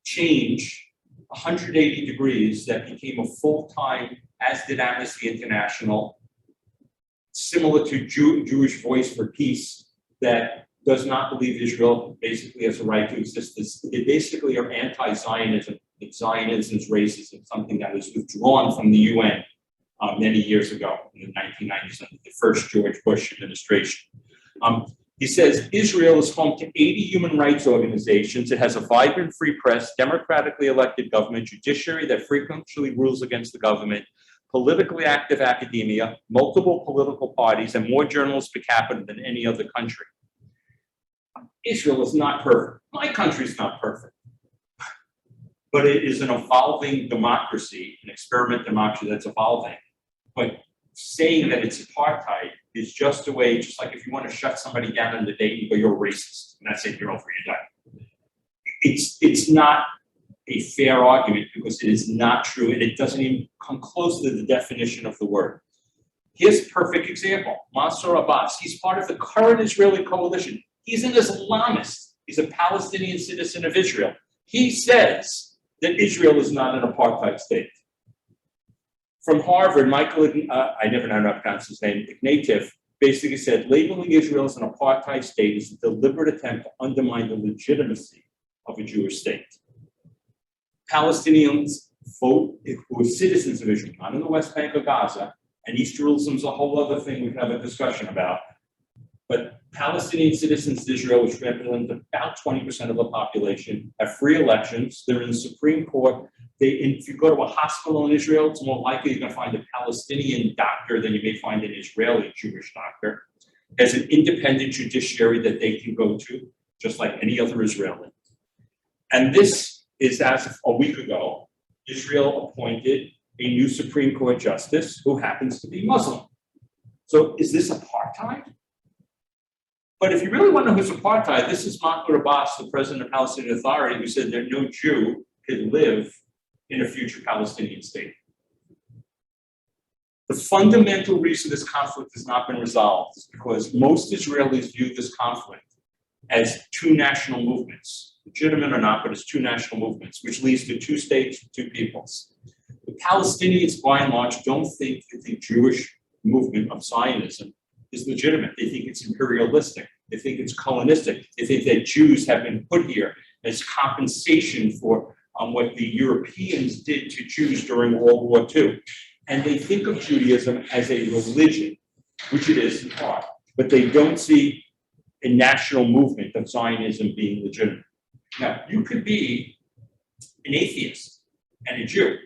change 180 degrees that became a full-time, as did Amnesty International, similar to Jewish Voice for Peace, that does not believe Israel basically has a right to exist. They basically are anti-Zionism. Zionism is racism, something that was withdrawn from the UN many years ago in the 1990s under the first George Bush administration. He says Israel is home to 80 human rights organizations. It has a vibrant free press, democratically elected government, judiciary that frequently rules against the government, politically active academia, multiple political parties, and more journalists per capita than any other country. Israel is not perfect. My country is not perfect. But it is an evolving democracy, an experiment democracy that's evolving. But saying that it's apartheid is just a way, just like if you want to shut somebody down in the date, you go, you're a racist, and that's it, you're over, you're done. It's not a fair argument because it is not true, and it doesn't even come close to the definition of the word. Here's a perfect example. Mansour Abbas, he's part of the current Israeli coalition. He's an Islamist. He's a Palestinian citizen of Israel. He says that Israel is not an apartheid state. From Harvard, Michael, I never know how to pronounce his name, Ignatieff, basically said labeling Israel as an apartheid state is a deliberate attempt to undermine the legitimacy of a Jewish state. Palestinians vote who are citizens of Israel, not in the West Bank or Gaza, and East Jerusalem is a whole other thing we can have a discussion about. But Palestinian citizens of Israel, which represent about 20% of the population, have free elections. They're in the Supreme Court. If you go to a hospital in Israel, it's more likely you're going to find a Palestinian doctor than you may find an Israeli Jewish doctor. There's an independent judiciary that they can go to, just like any other Israeli. And this is, as of a week ago, Israel appointed a new Supreme Court justice who happens to be Muslim. So is this apartheid? But if you really want to know who's apartheid, this is Mahmoud Abbas, the president of the Palestinian Authority, who said that no Jew could live in a future Palestinian state. The fundamental reason this conflict has not been resolved is because most Israelis view this conflict as two national movements, legitimate or not, but as two national movements, which leads to two states, two peoples. The Palestinians, by and large, don't think that the Jewish movement of Zionism is legitimate. They think it's imperialistic. They think it's colonistic. They think that Jews have been put here as compensation for what the Europeans did to Jews during World War II. And they think of Judaism as a religion, which it is in part, but they don't see a national movement of Zionism being legitimate. Now, you could be an atheist and a Jew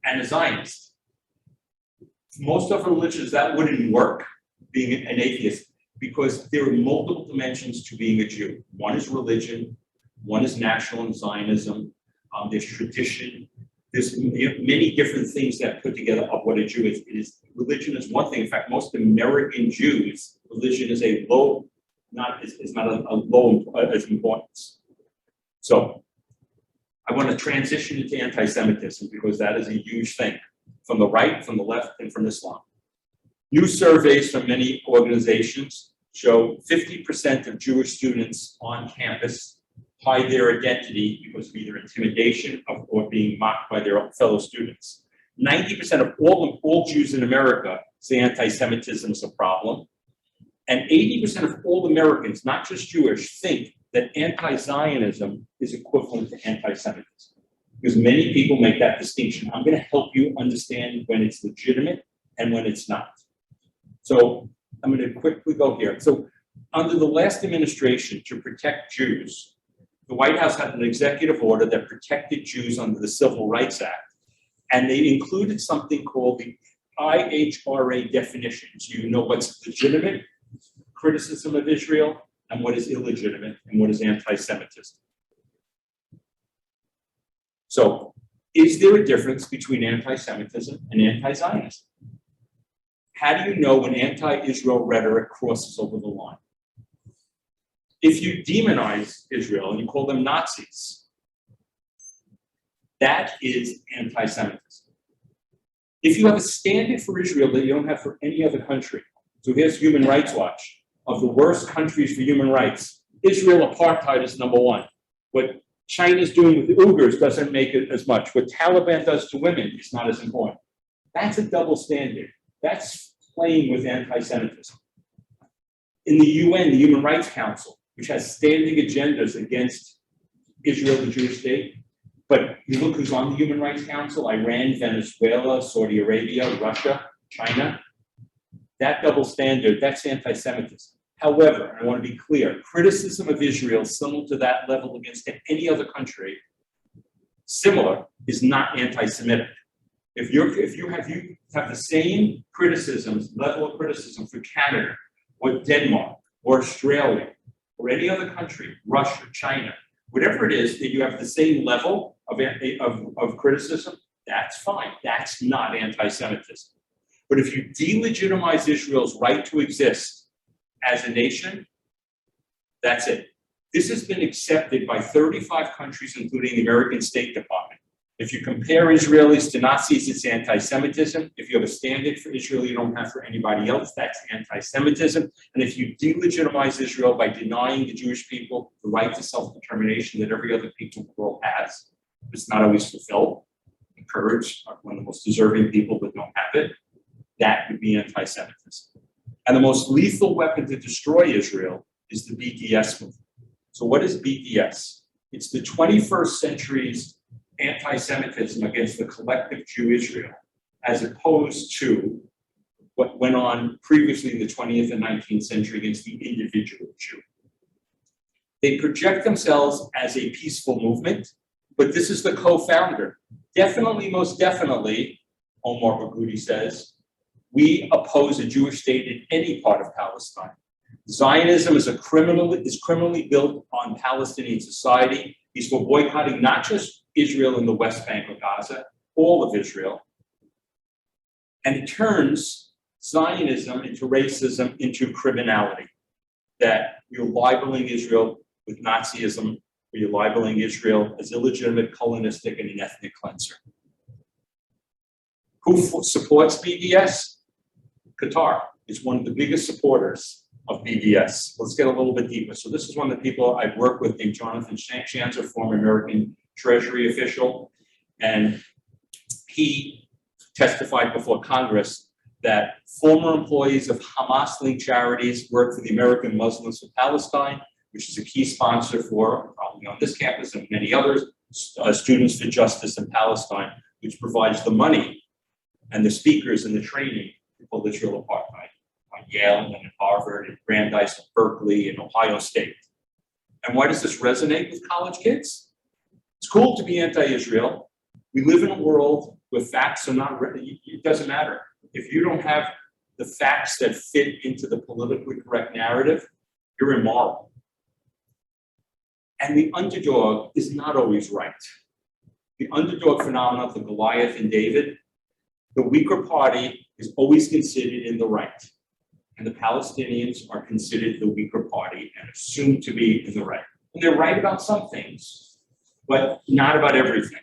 and a Zionist. Most of religions, that wouldn't work, being an atheist, because there are multiple dimensions to being a Jew. One is religion, one is national and Zionism, there's tradition, there's many different things that put together of what a Jew is. Religion is one thing. In fact, most American Jews, religion is a low, is not a low as importance. So I want to transition into anti-Semitism because that is a huge thing from the right, from the left, and from Islam. New surveys from many organizations show 50% of Jewish students on campus hide their identity because of either intimidation or being mocked by their fellow students. 90% of all Jews in America say anti-Semitism is a problem. And 80% of all Americans, not just Jewish, think that anti-Zionism is equivalent to anti-Semitism. Because many people make that distinction. I'm going to help you understand when it's legitimate and when it's not. So I'm going to quickly go here. So under the last administration, to protect Jews, the White House had an executive order that protected Jews under the Civil Rights Act. And they included something called the IHRA definitions. You know what's legitimate criticism of Israel and what is illegitimate and what is anti-Semitism. So is there a difference between anti-Semitism and anti-Zionism? How do you know when anti-Israel rhetoric crosses over the line? If you demonize Israel and you call them Nazis, that is anti-Semitism. If you have a standard for Israel that you don't have for any other country, so here's Human Rights Watch, of the worst countries for human rights, Israel apartheid is number one. What China's doing with the Uyghurs doesn't make it as much. What Taliban does to women is not as important. That's a double standard. That's playing with anti-Semitism. In the UN, the Human Rights Council, which has standing agendas against Israel, the Jewish state, but you look who's on the Human Rights Council: Iran, Venezuela, Saudi Arabia, Russia, China. That double standard, that's anti-Semitism. However, I want to be clear, criticism of Israel similar to that level against any other country, similar, is not anti-Semitic. If you have the same criticisms, level of criticism for Canada or Denmark or Australia or any other country, Russia, China, whatever it is, that you have the same level of criticism, that's fine. That's not anti-Semitism. But if you delegitimize Israel's right to exist as a nation, that's it. This has been accepted by 35 countries, including the American State Department. If you compare Israelis to Nazis, it's anti-Semitism. If you have a standard for Israel, you don't have for anybody else, that's anti-Semitism. And if you delegitimize Israel by denying the Jewish people the right to self-determination that every other people in the world has, it's not always fulfilled. The Kurds are one of the most deserving people but don't have it. That would be anti-Semitism. And the most lethal weapon to destroy Israel is the BDS movement. So what is BDS? It's the 21st century's anti-Semitism against the collective Jew Israel, as opposed to what went on previously in the 20th and 19th century against the individual Jew. They project themselves as a peaceful movement, but this is the co-founder. Definitely, most definitely, Omar Barghouti says, we oppose a Jewish state in any part of Palestine. Zionism is criminally built on Palestinian society. He's for boycotting not just Israel in the West Bank or Gaza, all of Israel. And it turns Zionism into racism, into criminality. That you're libeling Israel with Nazism, or you're libeling Israel as illegitimate, colonistic, and an ethnic cleanser. Who supports BDS? Qatar is one of the biggest supporters of BDS. Let's get a little bit deeper. So this is one of the people I've worked with named Jonathan Shanzer, former American Treasury official. And he testified before Congress that former employees of Hamas-linked charities work for the American Muslims of Palestine, which is a key sponsor for, probably on this campus and many others, Students for Justice in Palestine, which provides the money and the speakers and the training to pull Israel apartheid. Yale and Harvard and Brandeis and Berkeley and Ohio State. And why does this resonate with college kids? It's cool to be anti-Israel. We live in a world where facts are not, it doesn't matter. If you don't have the facts that fit into the politically correct narrative, you're immoral. And the underdog is not always right. The underdog phenomenon of the Goliath and David, the weaker party is always considered in the right. And the Palestinians are considered the weaker party and assumed to be in the right. And they're right about some things, but not about everything.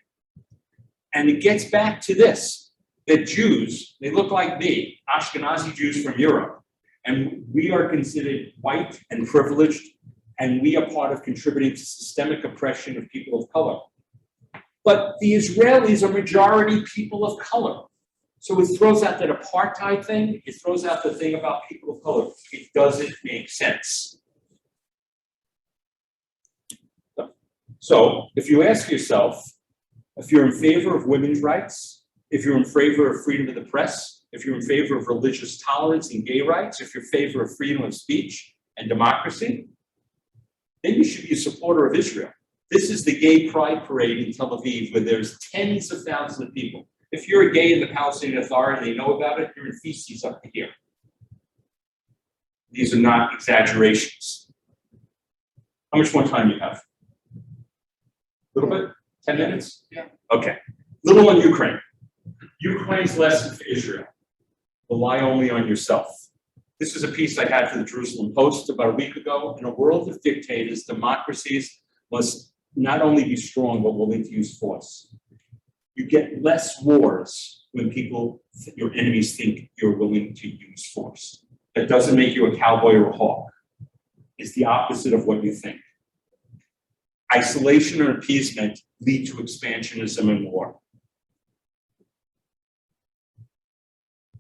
And it gets back to this, that Jews, they look like me, Ashkenazi Jews from Europe, and we are considered white and privileged, and we are part of contributing to systemic oppression of people of color. But the Israelis are majority people of color. So it throws out that apartheid thing, it throws out the thing about people of color. It doesn't make sense. So if you ask yourself, if you're in favor of women's rights, if you're in favor of freedom of the press, if you're in favor of religious tolerance and gay rights, if you're in favor of freedom of speech and democracy, then you should be a supporter of Israel. This is the gay pride parade in Tel Aviv where there's tens of thousands of people. If you're a gay in the Palestinian Authority and they know about it, you're in feces up to here. These are not exaggerations. How much more time do you have? A little bit? 10 minutes?
Yeah.
Okay. Little on Ukraine. Ukraine's lesson for Israel. Rely only on yourself. This is a piece I had for the Jerusalem Post about a week ago. In a world of dictators, democracies must not only be strong, but willing to use force. You get less wars when people, your enemies, think you're willing to use force. That doesn't make you a cowboy or a hawk. It's the opposite of what you think. Isolation or appeasement lead to expansionism and war.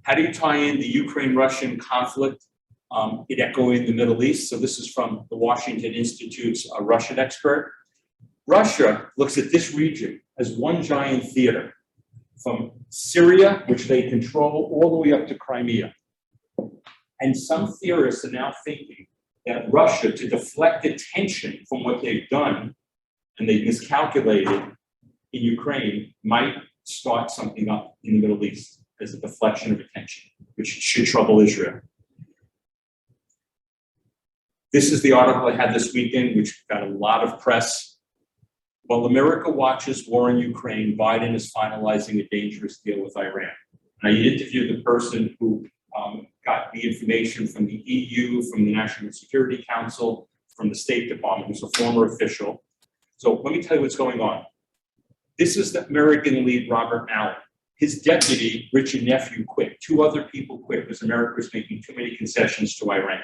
How do you tie in the Ukraine-Russian conflict, it echoing the Middle East? So this is from the Washington Institute's Russian expert. Russia looks at this region as one giant theater, from Syria, which they control, all the way up to Crimea. And some theorists are now thinking that Russia, to deflect attention from what they've done, and they miscalculated in Ukraine, might start something up in the Middle East as a deflection of attention, which should trouble Israel. This is the article I had this weekend, which got a lot of press. While America watches war in Ukraine, Biden is finalizing a dangerous deal with Iran. And I interviewed the person who got the information from the EU, from the National Security Council, from the State Department, who's a former official. So let me tell you what's going on. This is the American lead, Robert Allen. His deputy, Richard Nephew, quit. 2 other people quit because America was making too many concessions to Iran.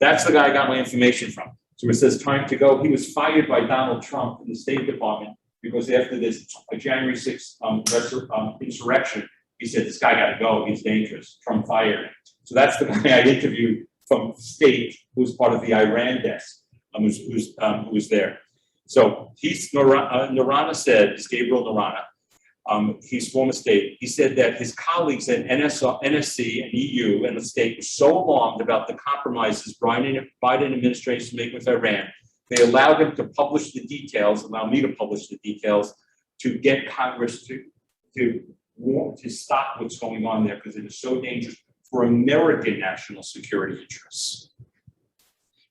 That's the guy I got my information from. So it says time to go. He was fired by Donald Trump in the State Department because after this January 6th insurrection, he said, this guy got to go. He's dangerous. Trump fired him. So that's the guy I interviewed from State, who was part of the Iran desk, who was there. So Narana said, it's Gabriel Narana, he's former State. He said that his colleagues at NSC and EU and the State were so alarmed about the compromises Biden administration made with Iran, they allowed him to publish the details, allow me to publish the details, to get Congress to stop what's going on there because it is so dangerous for American national security interests.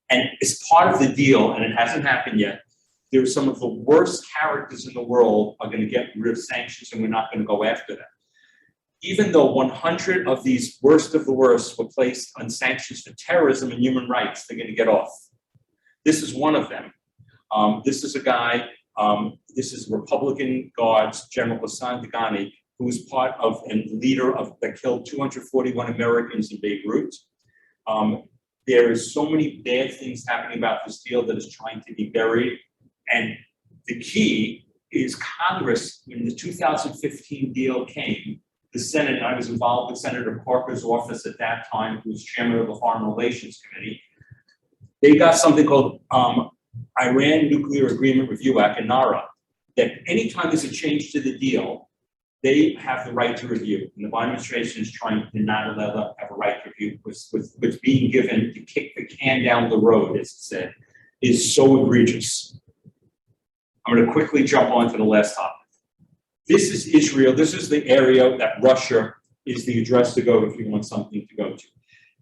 And as part of the deal, and it hasn't happened yet, there are some of the worst characters in the world are going to get rid of sanctions, and we're not going to go after them. Even though 100 of these worst of the worst were placed on sanctions for terrorism and human rights, they're going to get off. This is one of them. This is a guy, this is Republican Guards, General Hassan Dagani, who was part of and leader of that killed 241 Americans in Beirut. There is so many bad things happening about this deal that is trying to be buried. And the key is Congress, when the 2015 deal came, the Senate, and I was involved with Senator Parker's office at that time, who was chairman of the Foreign Relations Committee. They got something called Iran Nuclear Agreement Review Act, NARA, that anytime there's a change to the deal, they have the right to review. And the Biden administration is trying to not allow them to have a right to review, what's being given to kick the can down the road, as it said, is so egregious. I'm going to quickly jump on to the last topic. This is Israel. This is the area that Russia is the address to go if you want something to go to.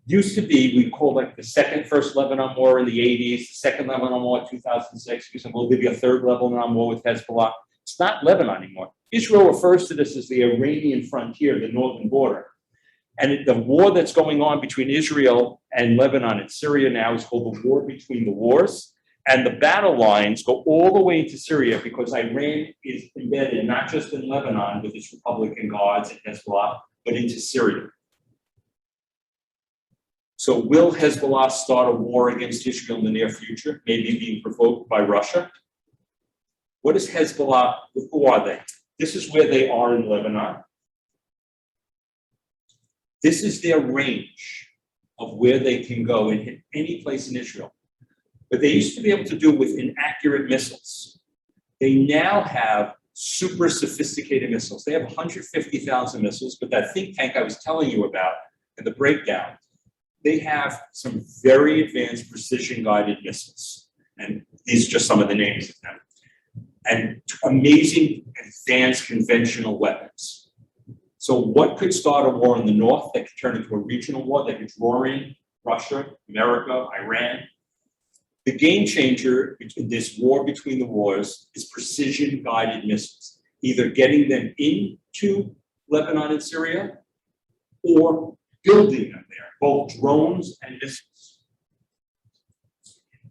Used to be, we called it the first Lebanon War in the 80s, the second Lebanon War in 2006. We said, we'll give you a third Lebanon War with Hezbollah. It's not Lebanon anymore. Israel refers to this as the Iranian frontier, the Northern Border. And the war that's going on between Israel and Lebanon and Syria now is called the war between the wars. And the battle lines go all the way into Syria because Iran is embedded not just in Lebanon with its Republican Guards and Hezbollah, but into Syria. So will Hezbollah start a war against Israel in the near future, maybe being provoked by Russia? What is Hezbollah? Who are they? This is where they are in Lebanon. This is their range of where they can go and hit any place in Israel. But they used to be able to do with inaccurate missiles. They now have super sophisticated missiles. They have 150,000 missiles, but that think tank I was telling you about in the breakdown, they have some very advanced precision-guided missiles. And these are just some of the names of them. And amazing advanced conventional weapons. So what could start a war in the north that could turn into a regional war that could draw in Russia, America, Iran? The game changer in this war between the wars is precision-guided missiles, either getting them into Lebanon and Syria or building them there, both drones and missiles.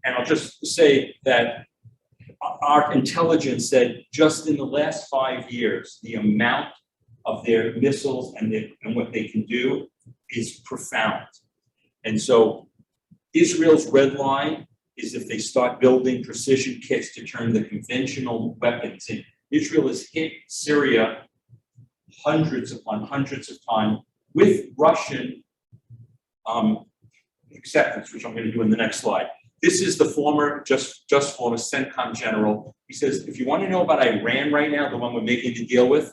And I'll just say that our intelligence said just in the last 5 years, the amount of their missiles and what they can do is profound. And so Israel's red line is if they start building precision kits to turn the conventional weapons in. Israel has hit Syria hundreds upon hundreds of times with Russian acceptance, which I'm going to do in the next slide. This is the former, just former CENTCOM general. He says, if you want to know about Iran right now, the one we're making the deal with,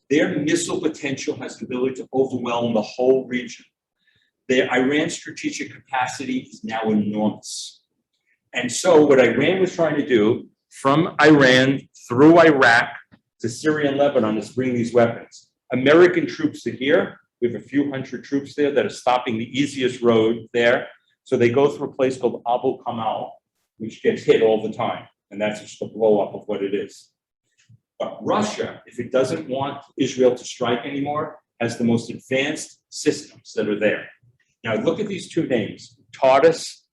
their missile potential has the ability to overwhelm the whole region. Their Iran's strategic capacity is now enormous. And so what Iran was trying to do from Iran through Iraq to Syria and Lebanon is bring these weapons. American troops are here. We have a few hundred troops there that are stopping the easiest road there. So they go through a place called Abu Kamal, which gets hit all the time. And that's just a blow up of what it is. But Russia, if it doesn't want Israel to strike anymore, has the most advanced systems that are there. Now look at these two names, Tartus,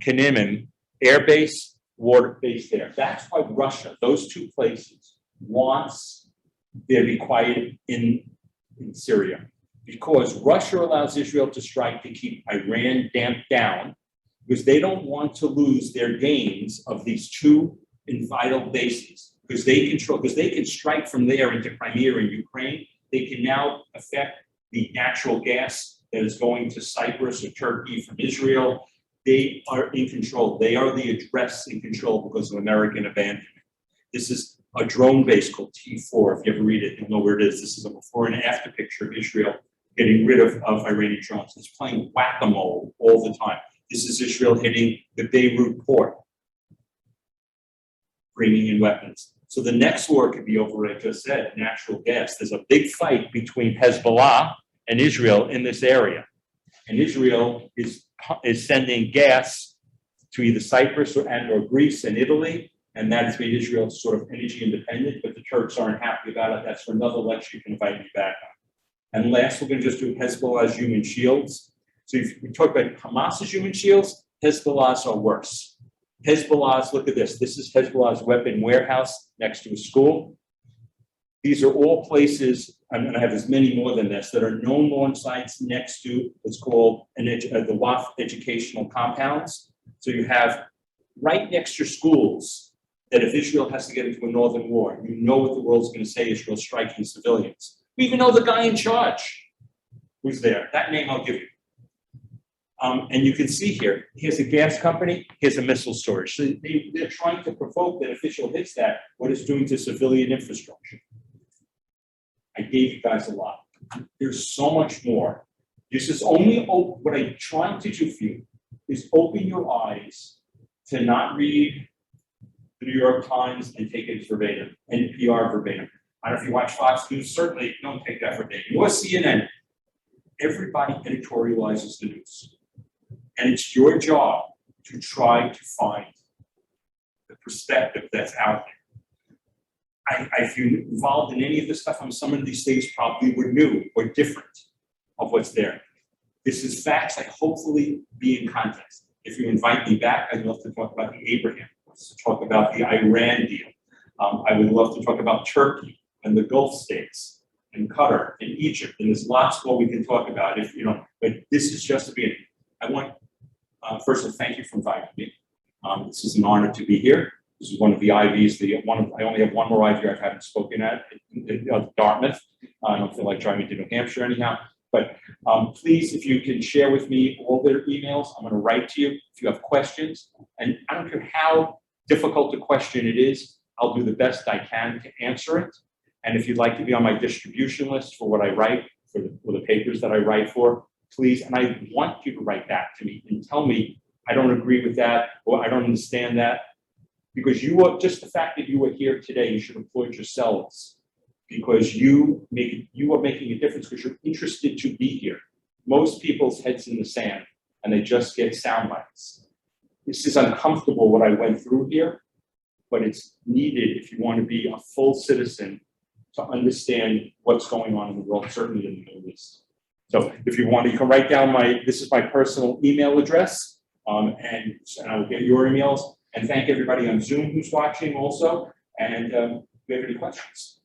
Kanimin, air base, water base there. That's why Russia, those two places, wants there to be quiet in Syria, because Russia allows Israel to strike to keep Iran damped down, because they don't want to lose their gains of these two vital bases, because they can strike from there into Crimea and Ukraine. They can now affect the natural gas that is going to Cyprus or Turkey from Israel. They are in control. They are the address in control because of American abandonment. This is a drone base called T4. If you ever read it, you'll know where it is. This is a before and after picture of Israel getting rid of Iranian drones. It's playing whack-a-mole all the time. This is Israel hitting the Beirut port, bringing in weapons. So the next war could be over what I just said, natural gas. There's a big fight between Hezbollah and Israel in this area. And Israel is sending gas to either Cyprus or Greece and Italy, and that has made Israel sort of energy independent, but the Turks aren't happy about it. That's for another lecture you can invite me back on. And last, we're going to just do Hezbollah's human shields. So if we talk about Hamas's human shields, Hezbollah's are worse. Hezbollah's, look at this. This is Hezbollah's weapon warehouse next to a school. These are all places, and I have as many more than this, that are known launch sites next to what's called the WAF educational compounds. So you have right next to your schools that if Israel has to get into a northern war, you know what the world's going to say, Israel's striking civilians. We even know the guy in charge who's there. That name I'll give you. And you can see here, here's a gas company, here's a missile storage. So they're trying to provoke that if Israel hits that, what it's doing to civilian infrastructure. I gave you guys a lot. There's so much more. This is only what I'm trying to do for you is open your eyes to not read the New York Times and take it as verbatim, NPR verbatim. I don't know if you watch Fox News, certainly don't take that verbatim. Or CNN. Everybody editorializes the news. And it's your job to try to find the perspective that's out there. If you're involved in any of this stuff, some of these things probably were new or different of what's there. This is facts. I hopefully be in context. If you invite me back, I'd love to talk about the Abraham, to talk about the Iran deal. I would love to talk about Turkey and the Gulf states and Qatar and Egypt. And there's lots more we can talk about if you know, but this is just the beginning. I want, first of all, thank you for inviting me. This is an honor to be here. This is one of the IVs. I only have one more IV I haven't spoken at Dartmouth. I don't feel like driving to New Hampshire anyhow. But please, if you can share with me all their emails, I'm going to write to you if you have questions. And I don't care how difficult a question it is, I'll do the best I can to answer it. And if you'd like to be on my distribution list for what I write, for the papers that I write for, please. And I want you to write back to me and tell me, I don't agree with that, or I don't understand that. Because you are, just the fact that you are here today, you should applaud yourselves, because you are making a difference because you're interested to be here. Most people's heads in the sand and they just get sound bites. This is uncomfortable what I went through here, but it's needed if you want to be a full citizen to understand what's going on in the world, certainly in the Middle East. So if you want, you can write down this is my personal email address, and I will get your emails. And thank everybody on Zoom who's watching also. And do you have any questions?